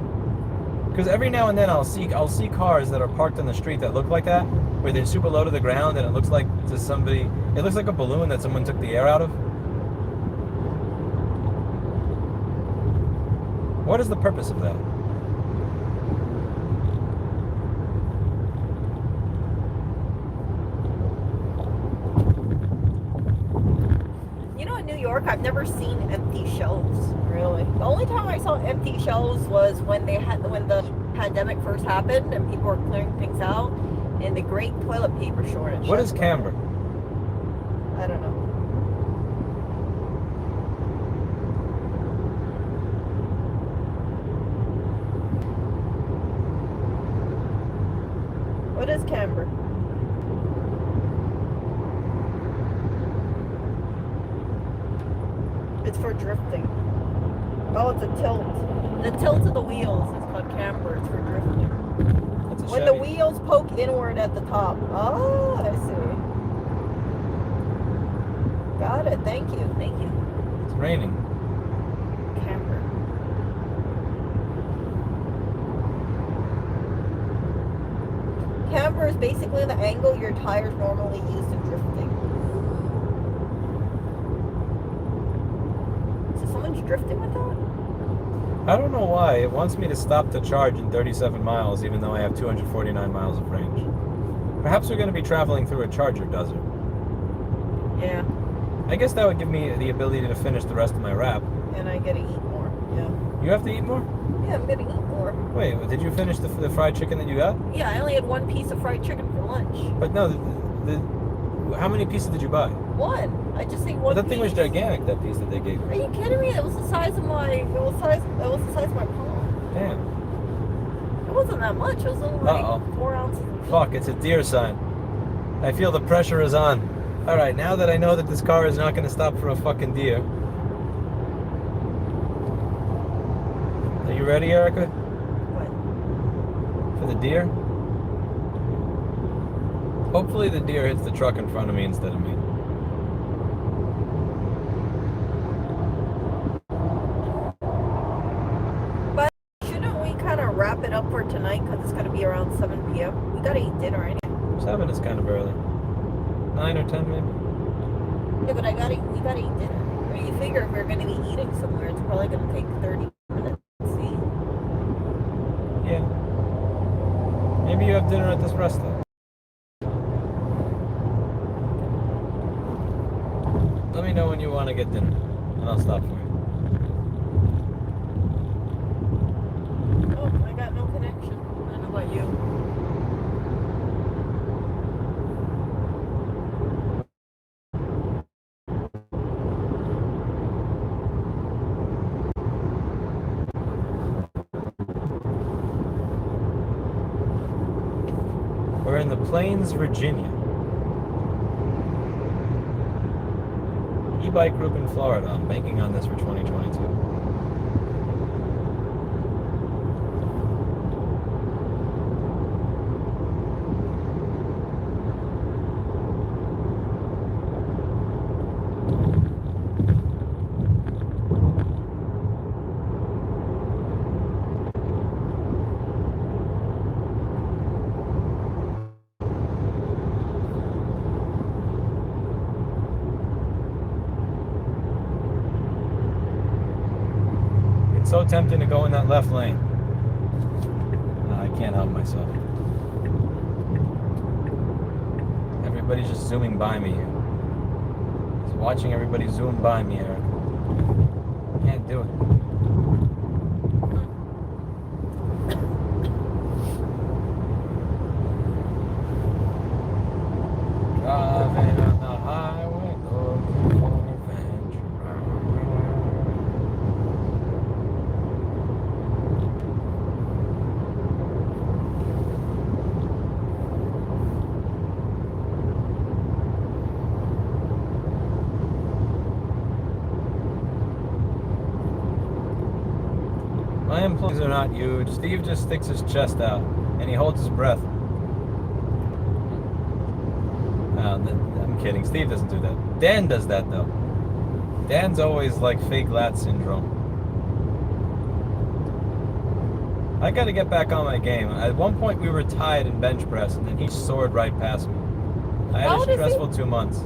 Because every now and then I'll see cars that are parked on the street that look like that, where they're super low to the ground, and it looks like to somebody. It looks like a balloon that someone took the air out of. What is the purpose of that? You know, in New York, I've never seen empty shelves. Really, the only time I saw empty shelves was when the pandemic first happened and people were clearing things out, and the great toilet paper shortage. What is camber? I don't know. What is camber? It's for drifting. Oh, it's a tilt. The tilt of the wheels is called camber. It's for drifting. That's a When Chevy. the wheels poke inward at the top. Oh, I see. Got it. Thank you. Thank you. It's raining. Camber. Camber is basically the angle your tires normally use in drifting. So someone's drifting with that? I don't know why. It wants me to stop to charge in 37 miles, even though I have 249 miles of range. Perhaps we're going to be traveling through a charger desert. Yeah. I guess that would give me the ability to finish the rest of my wrap. And I gotta eat more. Yeah. You have to eat more? Yeah, I'm gonna eat more. Wait, did you finish the fried chicken that you got? Yeah, I only had one piece of fried chicken for lunch. But no, how many pieces did you buy? One. I just ate Well, one. that thing was piece. gigantic. That piece that they gave Are me. you kidding me? It was the size of my. It was the size of my palm. Damn. It wasn't that much. It was only like Uh-oh. 4 ounces. of meat. Fuck, it's a deer sign. I feel the pressure is on. All right, now that I know that this car is not going to stop for a fucking deer. Are you ready, Erica? What? For the deer? Hopefully the deer hits the truck in front of me instead of me. But shouldn't we kind of wrap it up for tonight? Because it's going to be around 7 p.m. We got to eat dinner anyway. 7 is kind of early. 9 or 10 maybe. Yeah, but we got to eat dinner. I mean, you figure if we're going to be eating somewhere, it's probably going to take 30 minutes. See? Yeah. Maybe you have dinner at this restaurant. Let me know when you want to get dinner, and I'll stop for you. Oh, I got no connection. I don't know about you. We're in the Plains, Virginia. E-bike group in Florida. I'm banking on this for 2022. So tempting to go in that left lane. I can't help myself. Everybody's just zooming by me here. Just watching everybody zoom by me, Eric. Can't do it. Driving on the highway, looking for adventure. My employees are not huge. Steve just sticks his chest out and he holds his breath. I'm kidding. Steve doesn't do that. Dan does that though. Dan's always like fake lat syndrome. I got to get back on my game. At one point, we were tied in bench press, and then he soared right past me. I had How a old is he? stressful 2 months.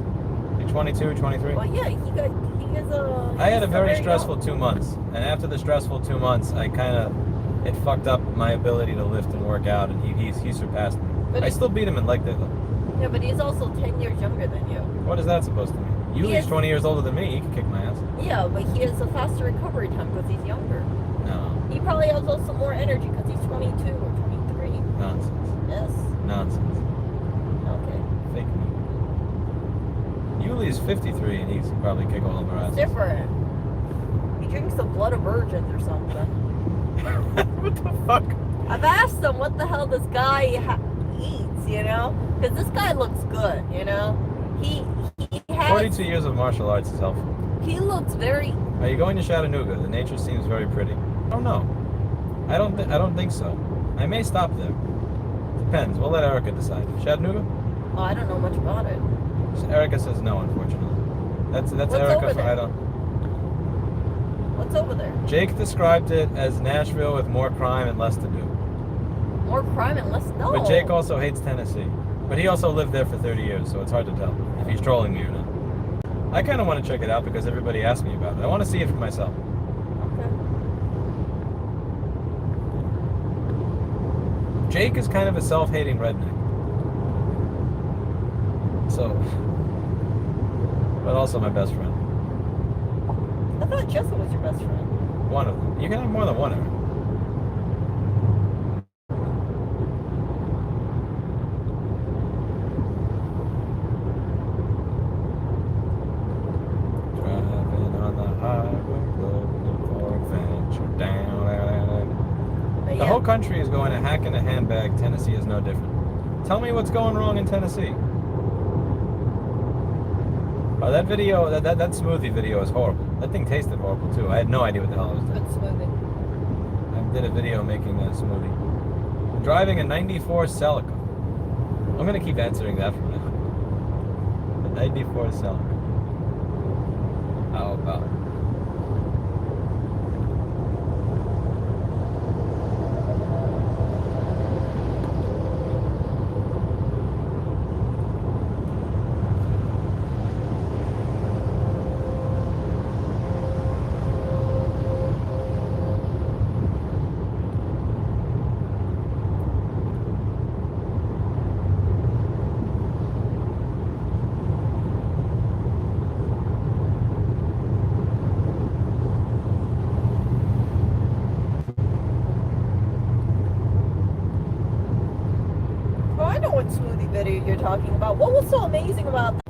You're 22, 23? Well, yeah, he is a. I had a he's very young. stressful 2 months, and after the stressful 2 months, it fucked up my ability to lift and work out, and he surpassed me. But I he- still beat him in leg day though. Yeah, but he's also 10 years younger than you. What is that supposed to mean? He Yuli's is- 20 years older than me. He can kick my ass. Yeah, but he has a faster recovery time because he's younger. No, He probably has also more energy because he's 22 or 23. nonsense, Yes. nonsense, Okay. fake news. Yuli's 53, and he can probably kick all of our It's asses. different. He drinks the blood of virgins or something. What the fuck? I've asked him what the hell this guy eats, you know? Because this guy looks good, you know? He has. 42 years of martial arts is helpful. He looks very. Are you going to Chattanooga? The nature seems very pretty. I don't know. I don't think so. I may stop there. Depends. We'll let Erica decide. Chattanooga? Oh, I don't know much about it. Erica says no, unfortunately. That's What's Erica. over there? I don't. What's over there? Jake described it as Nashville with more crime and less to do. More crime and less. No. But Jake also hates Tennessee. But he also lived there for 30 years, so it's hard to tell if he's trolling me or not. I kind of want to check it out because everybody asked me about it. I want to see it for myself. Okay. Jake is kind of a self-hating redneck. So, but also my best friend. I thought Jessica was your best friend. One of them. You can have more than one, Eric. Driving on the highway, looking for adventure down. But The yeah. whole country is going to hack in a handbag. Tennessee is no different. Tell me what's going wrong in Tennessee. Oh, that video, that smoothie video is horrible. That thing tasted horrible too. I had no idea what the hell I was doing. Good smoothie. I did a video making a smoothie. I'm driving a 94 Celica. I'm gonna keep answering that from now. The 94 Celica. How about it? Oh, I know what smoothie video you're talking about. What was so amazing about that?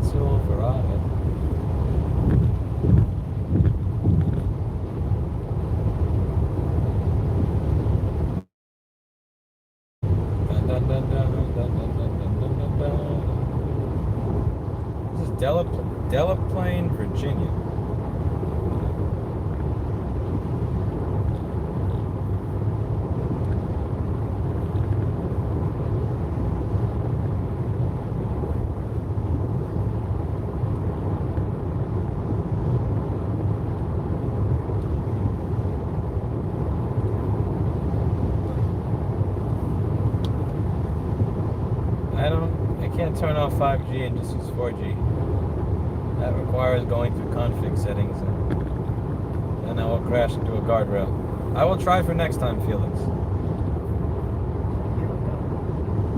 Silverado. This is Delaplane, Virginia. I can't turn off 5G and just use 4G. That requires going through config settings and then I will crash into a guardrail. I will try for next time, Felix.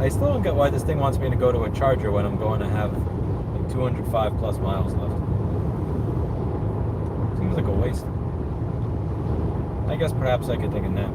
I still don't get why this thing wants me to go to a charger when I'm going to have like 205 plus miles left. Seems like a waste. I guess perhaps I could take a nap.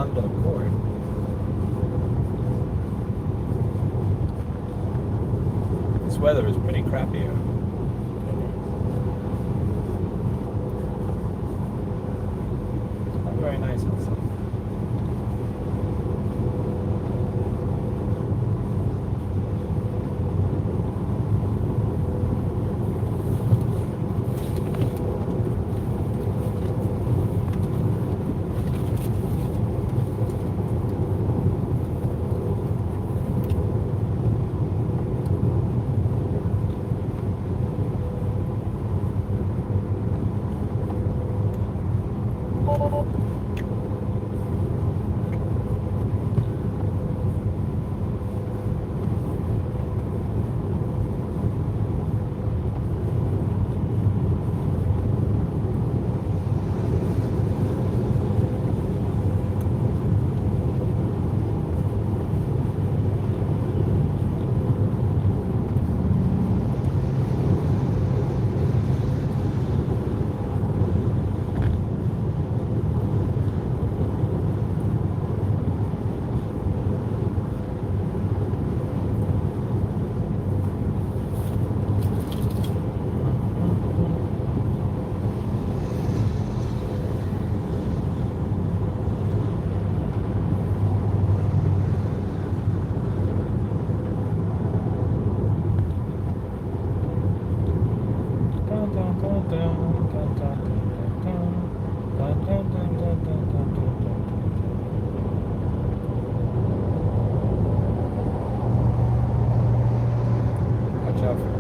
onto the cord. This weather is pretty crappy here. It's not very nice outside. Watch out for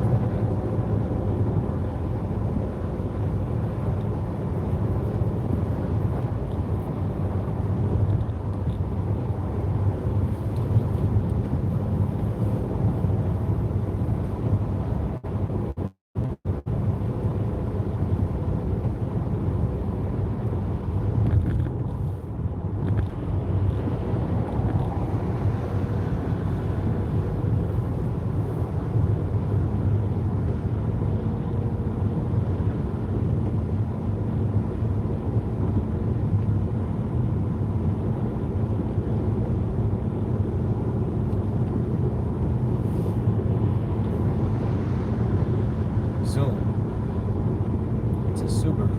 Zoom. It's a Subaru.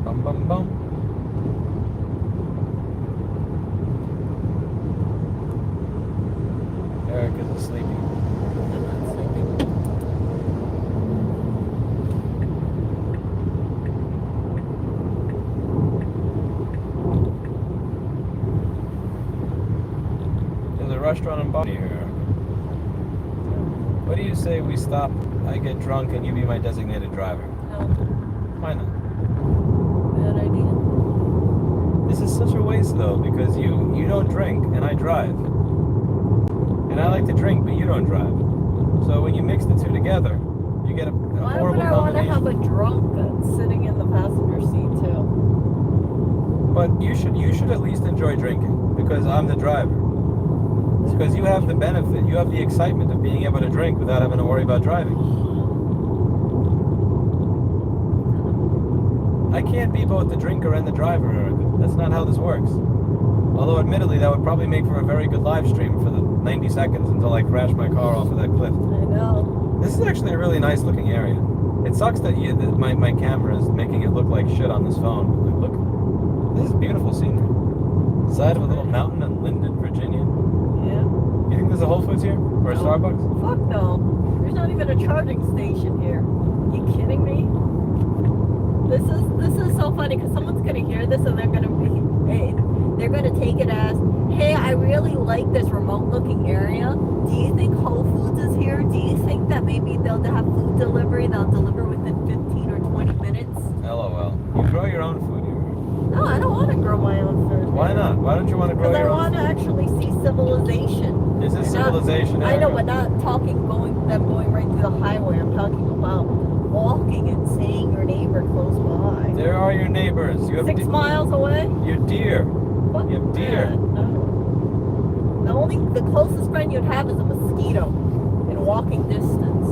Bum bum bum. Eric is asleep. I'm not sleeping. There's a restaurant in Boston here. What do you say we stop, I get drunk, and you be my designated driver? No, Why not? bad idea. This is such a waste, though, because you don't drink, and I drive. And I like to drink, but you don't drive. So when you mix the two together, you get a Why horrible would I want to combination. have a drunk sitting in the passenger seat too? But you should at least enjoy drinking, because I'm the driver. It's because you have the benefit, you have the excitement of being able to drink without having to worry about driving. I can't be both the drinker and the driver, Erica. That's not how this works. Although admittedly, that would probably make for a very good live stream for the 90 seconds until I crash my car off of that cliff. I know. This is actually a really nice looking area. It sucks that my camera is making it look like shit on this phone. But look, this is beautiful scenery. Side of a little mountain in Linden, Virginia. Yeah. You think there's a Whole Foods here? Or a No. Starbucks? Fuck no. There's not even a charging station here. You kidding me? This is so funny because someone's gonna hear this and they're gonna take it as, hey, I really like this remote looking area. Do you think Whole Foods is here? Do you think that maybe they'll have food delivery? They'll deliver within 15 or 20 minutes? LOL. You grow your own food here. No, I don't want to grow my own food. Why not? Why don't you want to grow Because I your own want to actually see civilization. Is this Not- civilization? I know, Erica? but not talking them going right through the highway. I'm talking about walking and seeing your neighbor close by. There are your neighbors. You have 6 miles away? Your deer. What? You have deer. No. No the closest friend you'd have is a mosquito in walking distance.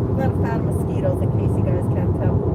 I'm not a fan of mosquitoes, in case you guys can't tell.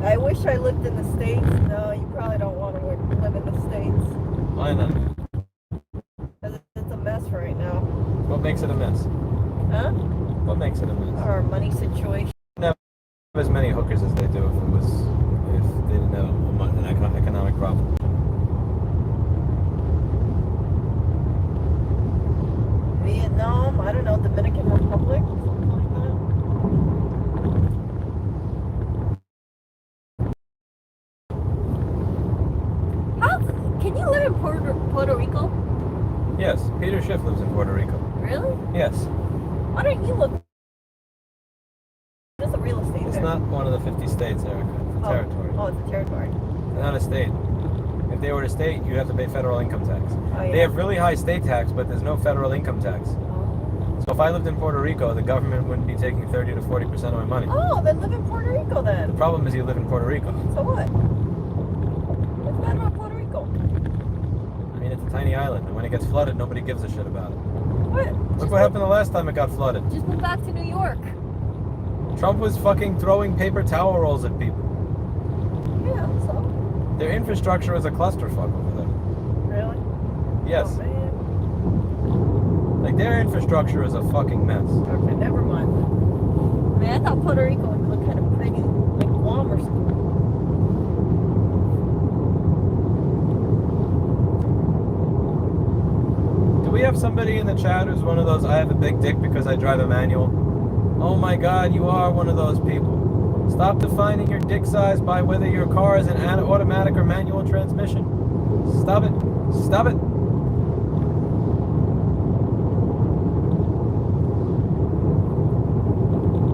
I wish I lived in the States. No, you probably don't want to live in the States. Why not? Because it's a mess right now. What makes it a mess? Huh? What makes it a mess? Our money situation. Never have as many hookers as they do if they didn't have an economic problem. Vietnam, I don't know, Dominican Republic, something like that. How can you live in Puerto Rico? Yes, Peter Schiff lives in Puerto Rico. Really? Yes. Why don't you look? It's a real estate It's there. not one of the 50 states, Erica. It's a territory. Oh, it's a territory. It's not a state. If they were a state, you have to pay federal income tax. Oh, yeah. They have really high state tax, but there's no federal income tax. So if I lived in Puerto Rico, the government wouldn't be taking 30 to 40% of my money. Oh, then live in Puerto Rico The then. problem is you live in Puerto Rico. So what? What's bad about Puerto Rico? I mean, it's a tiny island, and when it gets flooded, nobody gives a shit about it. What? Look what happened the last time it got flooded. Just move back to New York. Trump was fucking throwing paper towel rolls at people. Yeah, so. Their infrastructure is a clusterfuck over there. Really? Yes. Oh, man. Like, their infrastructure is a fucking mess. Okay, never mind. I mean, I thought Puerto Rico would look kind of pretty, like Guam or something. Do we have somebody in the chat who's one of those, I have a big dick because I drive a manual? Oh my god, you are one of those people. Stop defining your dick size by whether your car is an automatic or manual transmission. Stop it. Stop it.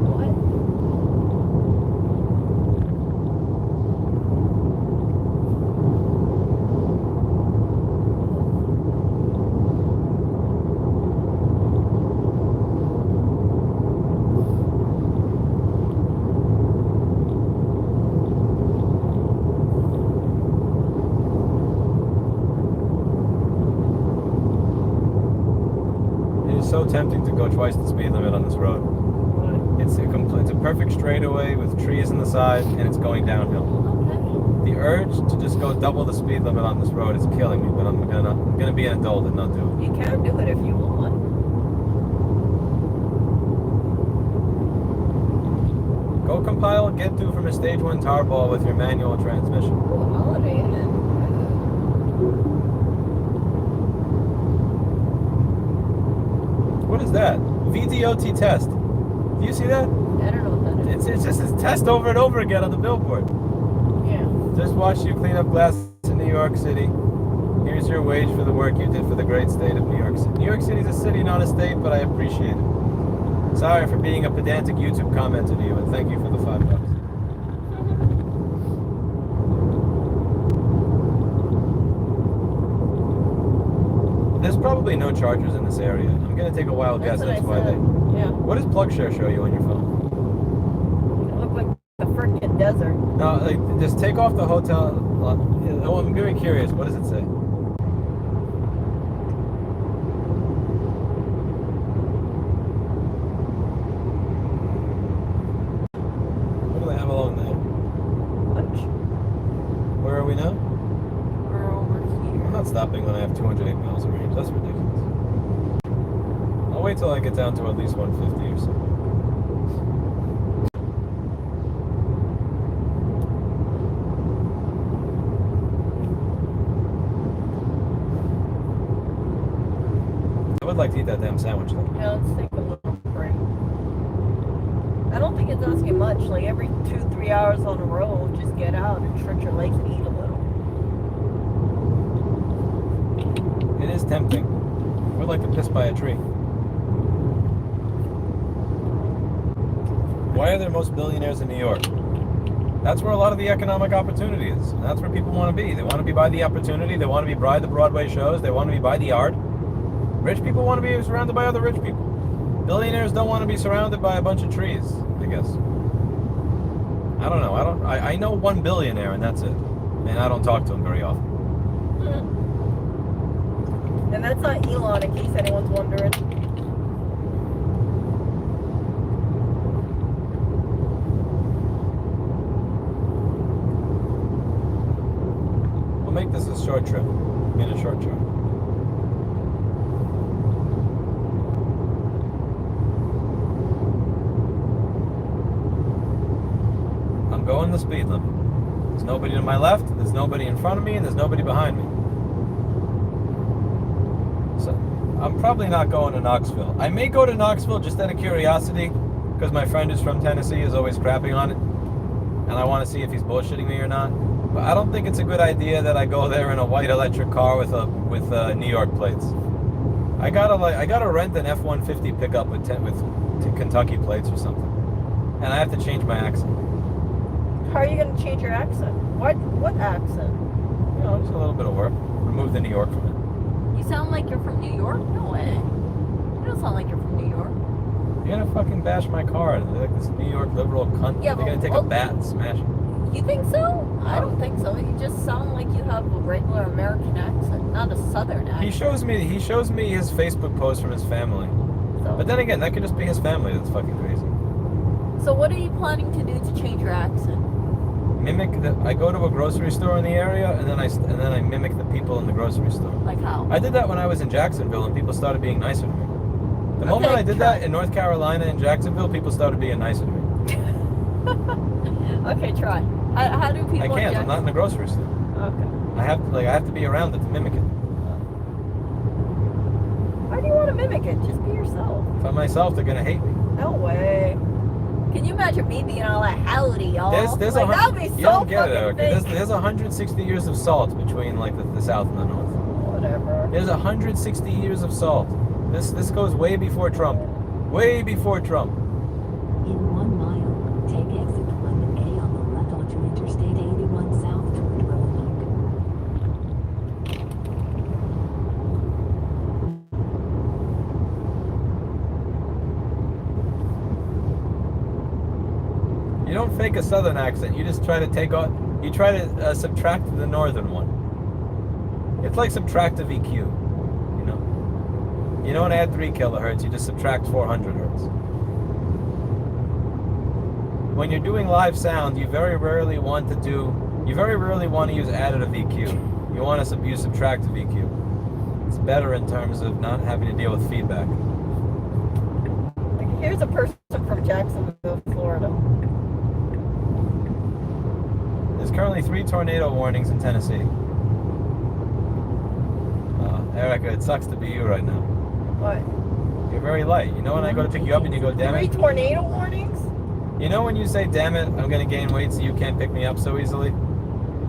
What? It is so tempting to go twice the speed limit on this road. What? It's a perfect straightaway with trees on the side, and it's going downhill. Okay. The urge to just go double the speed limit on this road is killing me, but I'm gonna be an adult and not do it. You can do it if you want. Go compile a get to from a stage 1 tarball with your manual transmission. Ooh, Holiday Inn. What is that? VDOT test. Do you see that? I don't know what that is. It's just a test over and over again on the billboard. Yeah. Just watched you clean up glass in New York City. Here's your wage for the work you did for the great state of New York City. New York City's a city, not a state, but I appreciate it. Sorry for being a pedantic YouTube commenter to you, and thank you for the $5. There's probably no chargers in this area. I'm gonna take a wild guess. That's why they. Yeah. What does PlugShare show you on your phone? It looked like a freaking desert. No, like just take off the hotel. Oh, I'm very curious. What does it say? What do they have along there? Lunch. Where are we now? We're over here. I'm not stopping when I have 208 miles of range. That's ridiculous. I'll wait till I get down to at least 150 or so. I would like to eat that damn sandwich though. Yeah, let's take a little break. I don't think it's asking much. Like every 2-3 hours on the road, just get out and stretch your legs and eat a little. tempting. I would like to piss by a tree. Why are there most billionaires in New York? That's where a lot of the economic opportunity is. And that's where people want to be. They want to be by the opportunity. They want to be by the Broadway shows. They want to be by the art. Rich people want to be surrounded by other rich people. Billionaires don't want to be surrounded by a bunch of trees, I guess. I don't know. I know one billionaire and that's it. And I don't talk to him very often. And that's not Elon, in case anyone's wondering. We'll make this a short trip. I mean, a short trip. I'm going the speed limit. There's nobody to my left, there's nobody in front of me, and there's nobody behind me. So, I'm probably not going to Knoxville. I may go to Knoxville just out of curiosity, because my friend who's from Tennessee is always crapping on it, and I want to see if he's bullshitting me or not. But I don't think it's a good idea that I go there in a white electric car with New York plates. I gotta rent an F-150 pickup with Kentucky plates or something, and I have to change my accent. How are you going to change your accent? What accent? You know, just a little bit of work. Remove the New York from it. You sound like you're from New York? No way. You don't sound like you're from New York. You're gonna fucking bash my car. They're like this New York liberal cunt. Yeah, They're gonna take a bat and smash it. You think so? I don't think so. You just sound like you have a regular American accent, not a Southern accent. He shows me his Facebook post from his family. So, But then again, that could just be his family that's fucking crazy. so what are you planning to do to change your accent? I go to a grocery store in the area and then I mimic the people in the grocery store. Like how? I did that when I was in Jacksonville and people started being nicer to me. The moment Okay, I did try. that in North Carolina and Jacksonville, people started being nicer to me. Okay, try. How do people? I can't. I'm not in the grocery store. Okay. I have to be around it to mimic it. Why do you want to mimic it? Just be yourself. If I'm myself, they're gonna hate me. No way. Can you imagine me being all like, howdy, y'all? There's like, that would be you so don't get it, fucking Erica. fake. There's 160 years of salt between like the South and the North. Whatever. There's 160 years of salt. This goes way before Trump. Way before Trump. In 1 mile, take exit 1A on the left onto Interstate 81 south toward Roanoke. You don't fake a Southern accent. You just try to subtract the Northern one. It's like subtractive EQ. You don't add 3 kilohertz. You just subtract 400 hertz. When you're doing live sound, you very rarely want to use additive EQ. You want to use subtractive EQ. It's better in terms of not having to deal with feedback. Like, here's a person from Jacksonville, Florida. There's currently 3 tornado warnings in Tennessee. Erica, it sucks to be you right now. What? You're very light. You know when I go to pick you up and you go, damn 3 it? tornado warnings? You know when you say, damn it, I'm going to gain weight so you can't pick me up so easily?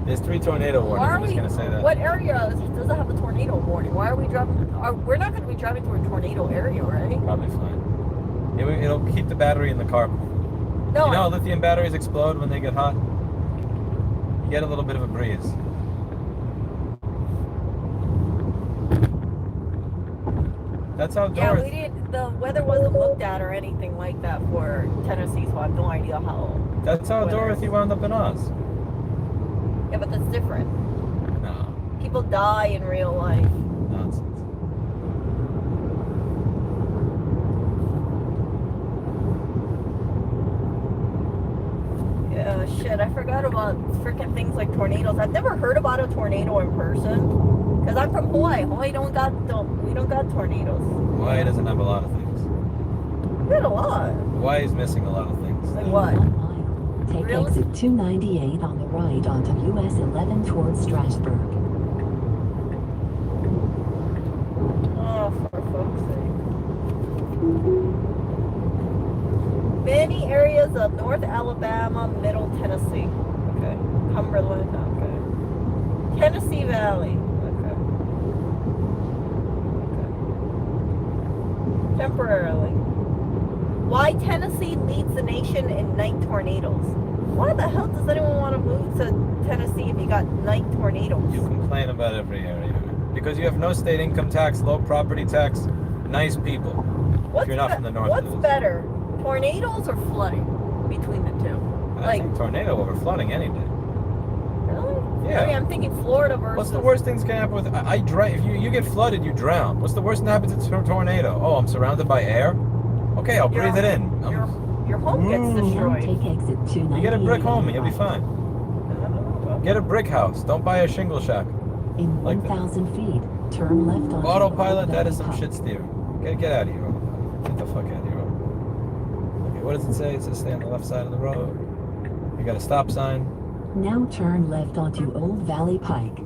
There's 3 tornado warnings. I'm just going to say that. What area does it have a tornado warning? Why are we driving? We're not going to be driving through a tornado area, right? Probably fine. It'll keep the battery in the car. No. You know, lithium batteries explode when they get hot. You get a little bit of a breeze. That's how Yeah, Dorothy... we didn't. The weather wasn't looked at or anything like that for Tennessee, so I have no idea how. That's how weather Dorothy is. wound up in Oz. Yeah, but that's different. No, People die in real life. nonsense. Yeah, shit, I forgot about freaking things like tornadoes. I've never heard about a tornado in person. Because I'm from Hawaii. Hawaii we don't got tornadoes. Hawaii doesn't have a lot of things. We got a lot. Hawaii's missing a lot of things. Like In what? 1 mile, take Really? exit 298 on the right onto US 11 towards Strasburg. Oh, for fuck's sake. Many areas of North Alabama, Middle Tennessee. Okay. Cumberland. Okay. Tennessee Valley. Okay. temporarily. Why Tennessee leads the nation in night tornadoes? Why the hell does anyone want to move to Tennessee if you got night tornadoes? You complain about every area. Because you have no state income tax, low property tax, nice people. If you're not from the north. What's better, tornadoes or flooding between the two? I think tornado over flooding any day. Really? Yeah. I mean, I'm thinking Florida versus... What's the worst things can happen with... If you get flooded, you drown. What's the worst that happens to a tornado? Oh, I'm surrounded by air? Okay, I'll breathe it in. Your home gets Now destroyed. take exit 298. You get a brick home and you'll be right. fine. Get a brick house. Don't buy a shingle shack. In Like that. 1,000 feet, turn left onto Autopilot, Old that is Valley some Pike. shit steering. Get out of here, autopilot. Get the fuck out of here, autopilot. Okay, what does it say? It says stay on the left side of the road. You got a stop sign. Now turn left onto Old Valley Pike.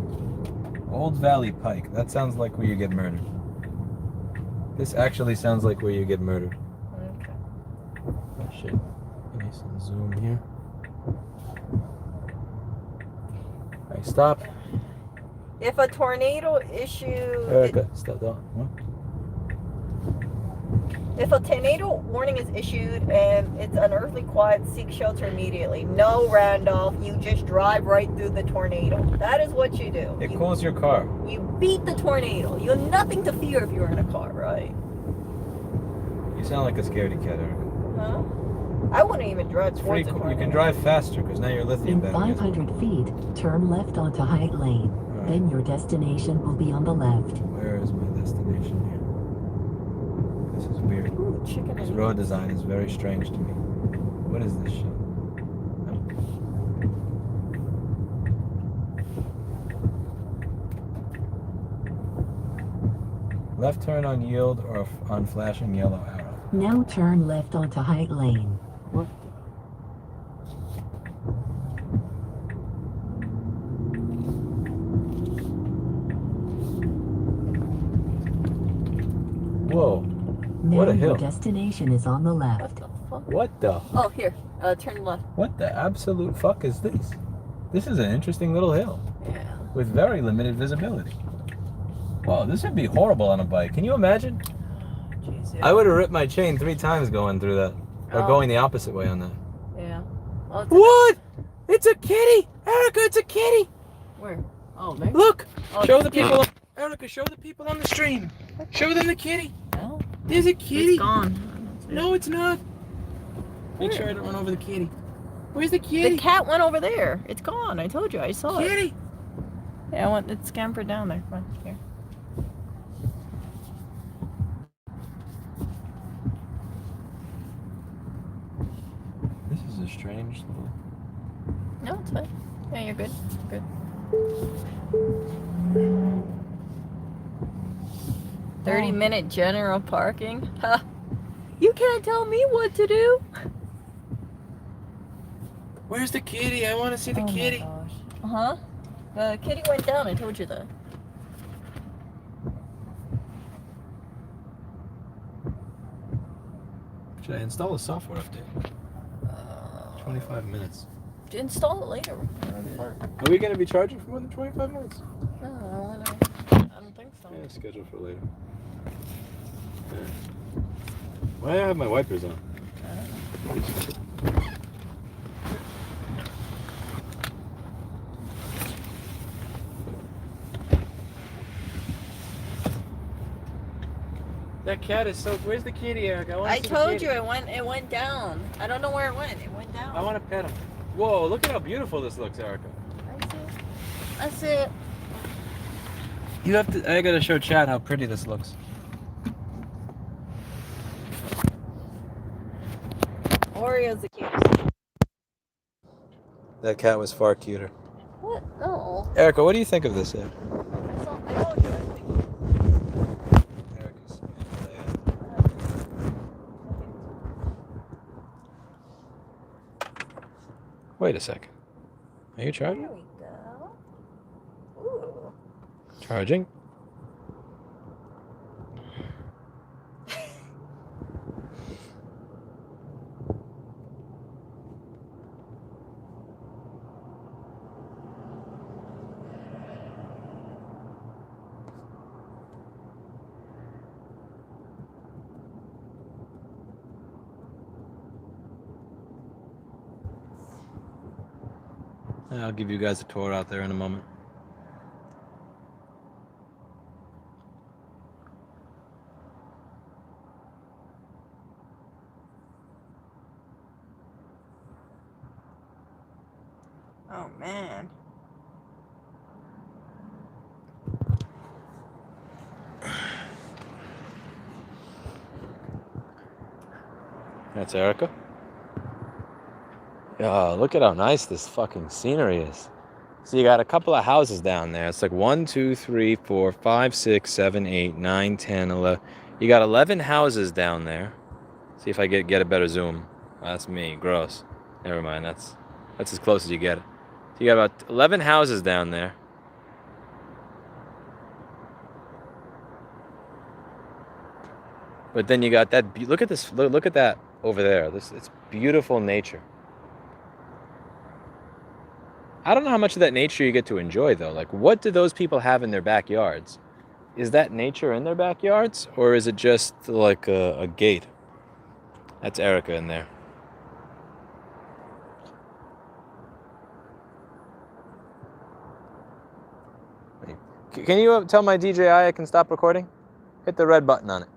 Old Valley Pike. That sounds like where you get murdered. This actually sounds like where you get murdered. Okay. Oh shit. Nice and zoom here. Alright, stop. If a tornado issue... Erica, stop. What? If a tornado warning is issued and it's unearthly quiet, seek shelter immediately. No, Randolph, you just drive right through the tornado. That is what you do. It cools your car. You beat the tornado. You have nothing to fear if you're in a car, right? You sound like a scaredy cat, Erica. Huh? I wouldn't even drive It's free. towards the You tornado. can drive faster because now your lithium In battery is 500 feet, turn left onto Height Lane. Alright. Then your destination will be on the left. Where is my destination here? This is weird. Ooh, chicken This and- road design is very strange to me. What is this shit? Left turn on yield or on flashing yellow arrow. Now turn left onto Height Lane. What? Whoa. Now What a your hill. destination is on the What left. the fuck? What the? Oh, here. Turn left. What the absolute fuck is this? This is an interesting little hill Yeah. with very limited visibility. Whoa, this would be horrible on a bike. Can you imagine? Jeez, yeah. I would have ripped my chain 3 times going through that. Or Oh. going the opposite way on that. Yeah. Oh, it's What? It's a kitty! Erica, it's a kitty! Where? Oh, there. Look! Oh, Show it's the a kitty. people. Erica, show the people on the stream. Show them the kitty. No, There's a kitty. it's gone. No, it's not. Make sure I don't run over the kitty. Where's the The kitty? cat went over there. It's gone. I told you. I saw it. Kitty! Yeah, I went. It scampered down there. Come on, here. This is a strange little... No, it's fine. Yeah, you're good. Good. Oh. 30-minute general parking. Huh. You can't tell me what to do. Where's the kitty? I want to see the kitty. Uh huh. The kitty went down. I told you that. Should I install a software update? 25 minutes. Install it later. Are we going to be charging for more than 25 minutes? No, I don't think so. Yeah, schedule for later. Yeah. Why do I have my wipers on? I don't know. That cat is so... Where's the kitty, Eric? I told you it went down. I don't know where it went. It went down. I want to pet him. Whoa, look at how beautiful this looks, Erica. That's it. You have to... I gotta show Chad how pretty this looks. Oreo's the cutest. That cat was far cuter. What? No. Erica, what do you think of this, Ed? I told you. I think. Erica's... Wait a second. Are you charging? There we go. Ooh. Charging? I'll give you guys a tour out there in a moment. Oh man. That's Erica. Yeah, look at how nice this fucking scenery is. So you got a couple of houses down there. It's like 1, 2, 3, 4, 5, 6, 7, 8, 9, 10, 11. You got 11 houses down there. See if I get a better zoom. Oh, that's me. Gross. Never mind. That's as close as you get. So you got about 11 houses down there. But then you got that. Look at this. Look at that over there. It's beautiful nature. I don't know how much of that nature you get to enjoy though. Like, what do those people have in their backyards? Is that nature in their backyards, or is it just like a gate? That's Erica in there. Can you tell my DJI I can stop recording? Hit the red button on it.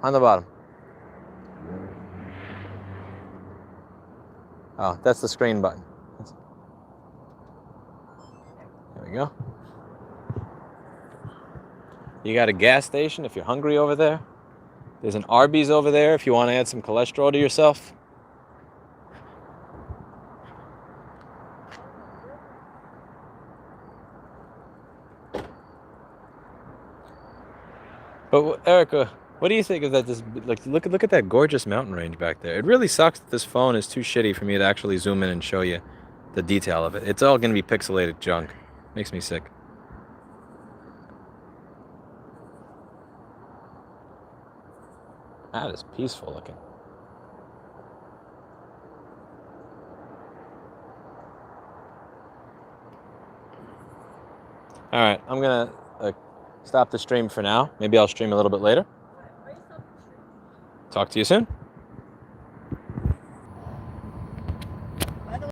On the bottom. Oh, that's the screen button. There we go. You got a gas station if you're hungry over there. There's an Arby's over there if you want to add some cholesterol to yourself. But Erica, what do you think of that? Look at that gorgeous mountain range back there. It really sucks that this phone is too shitty for me to actually zoom in and show you the detail of it. It's all going to be pixelated junk. Makes me sick. That is peaceful looking. All right, I'm gonna stop the stream for now. Maybe I'll stream a little bit later. Talk to you soon.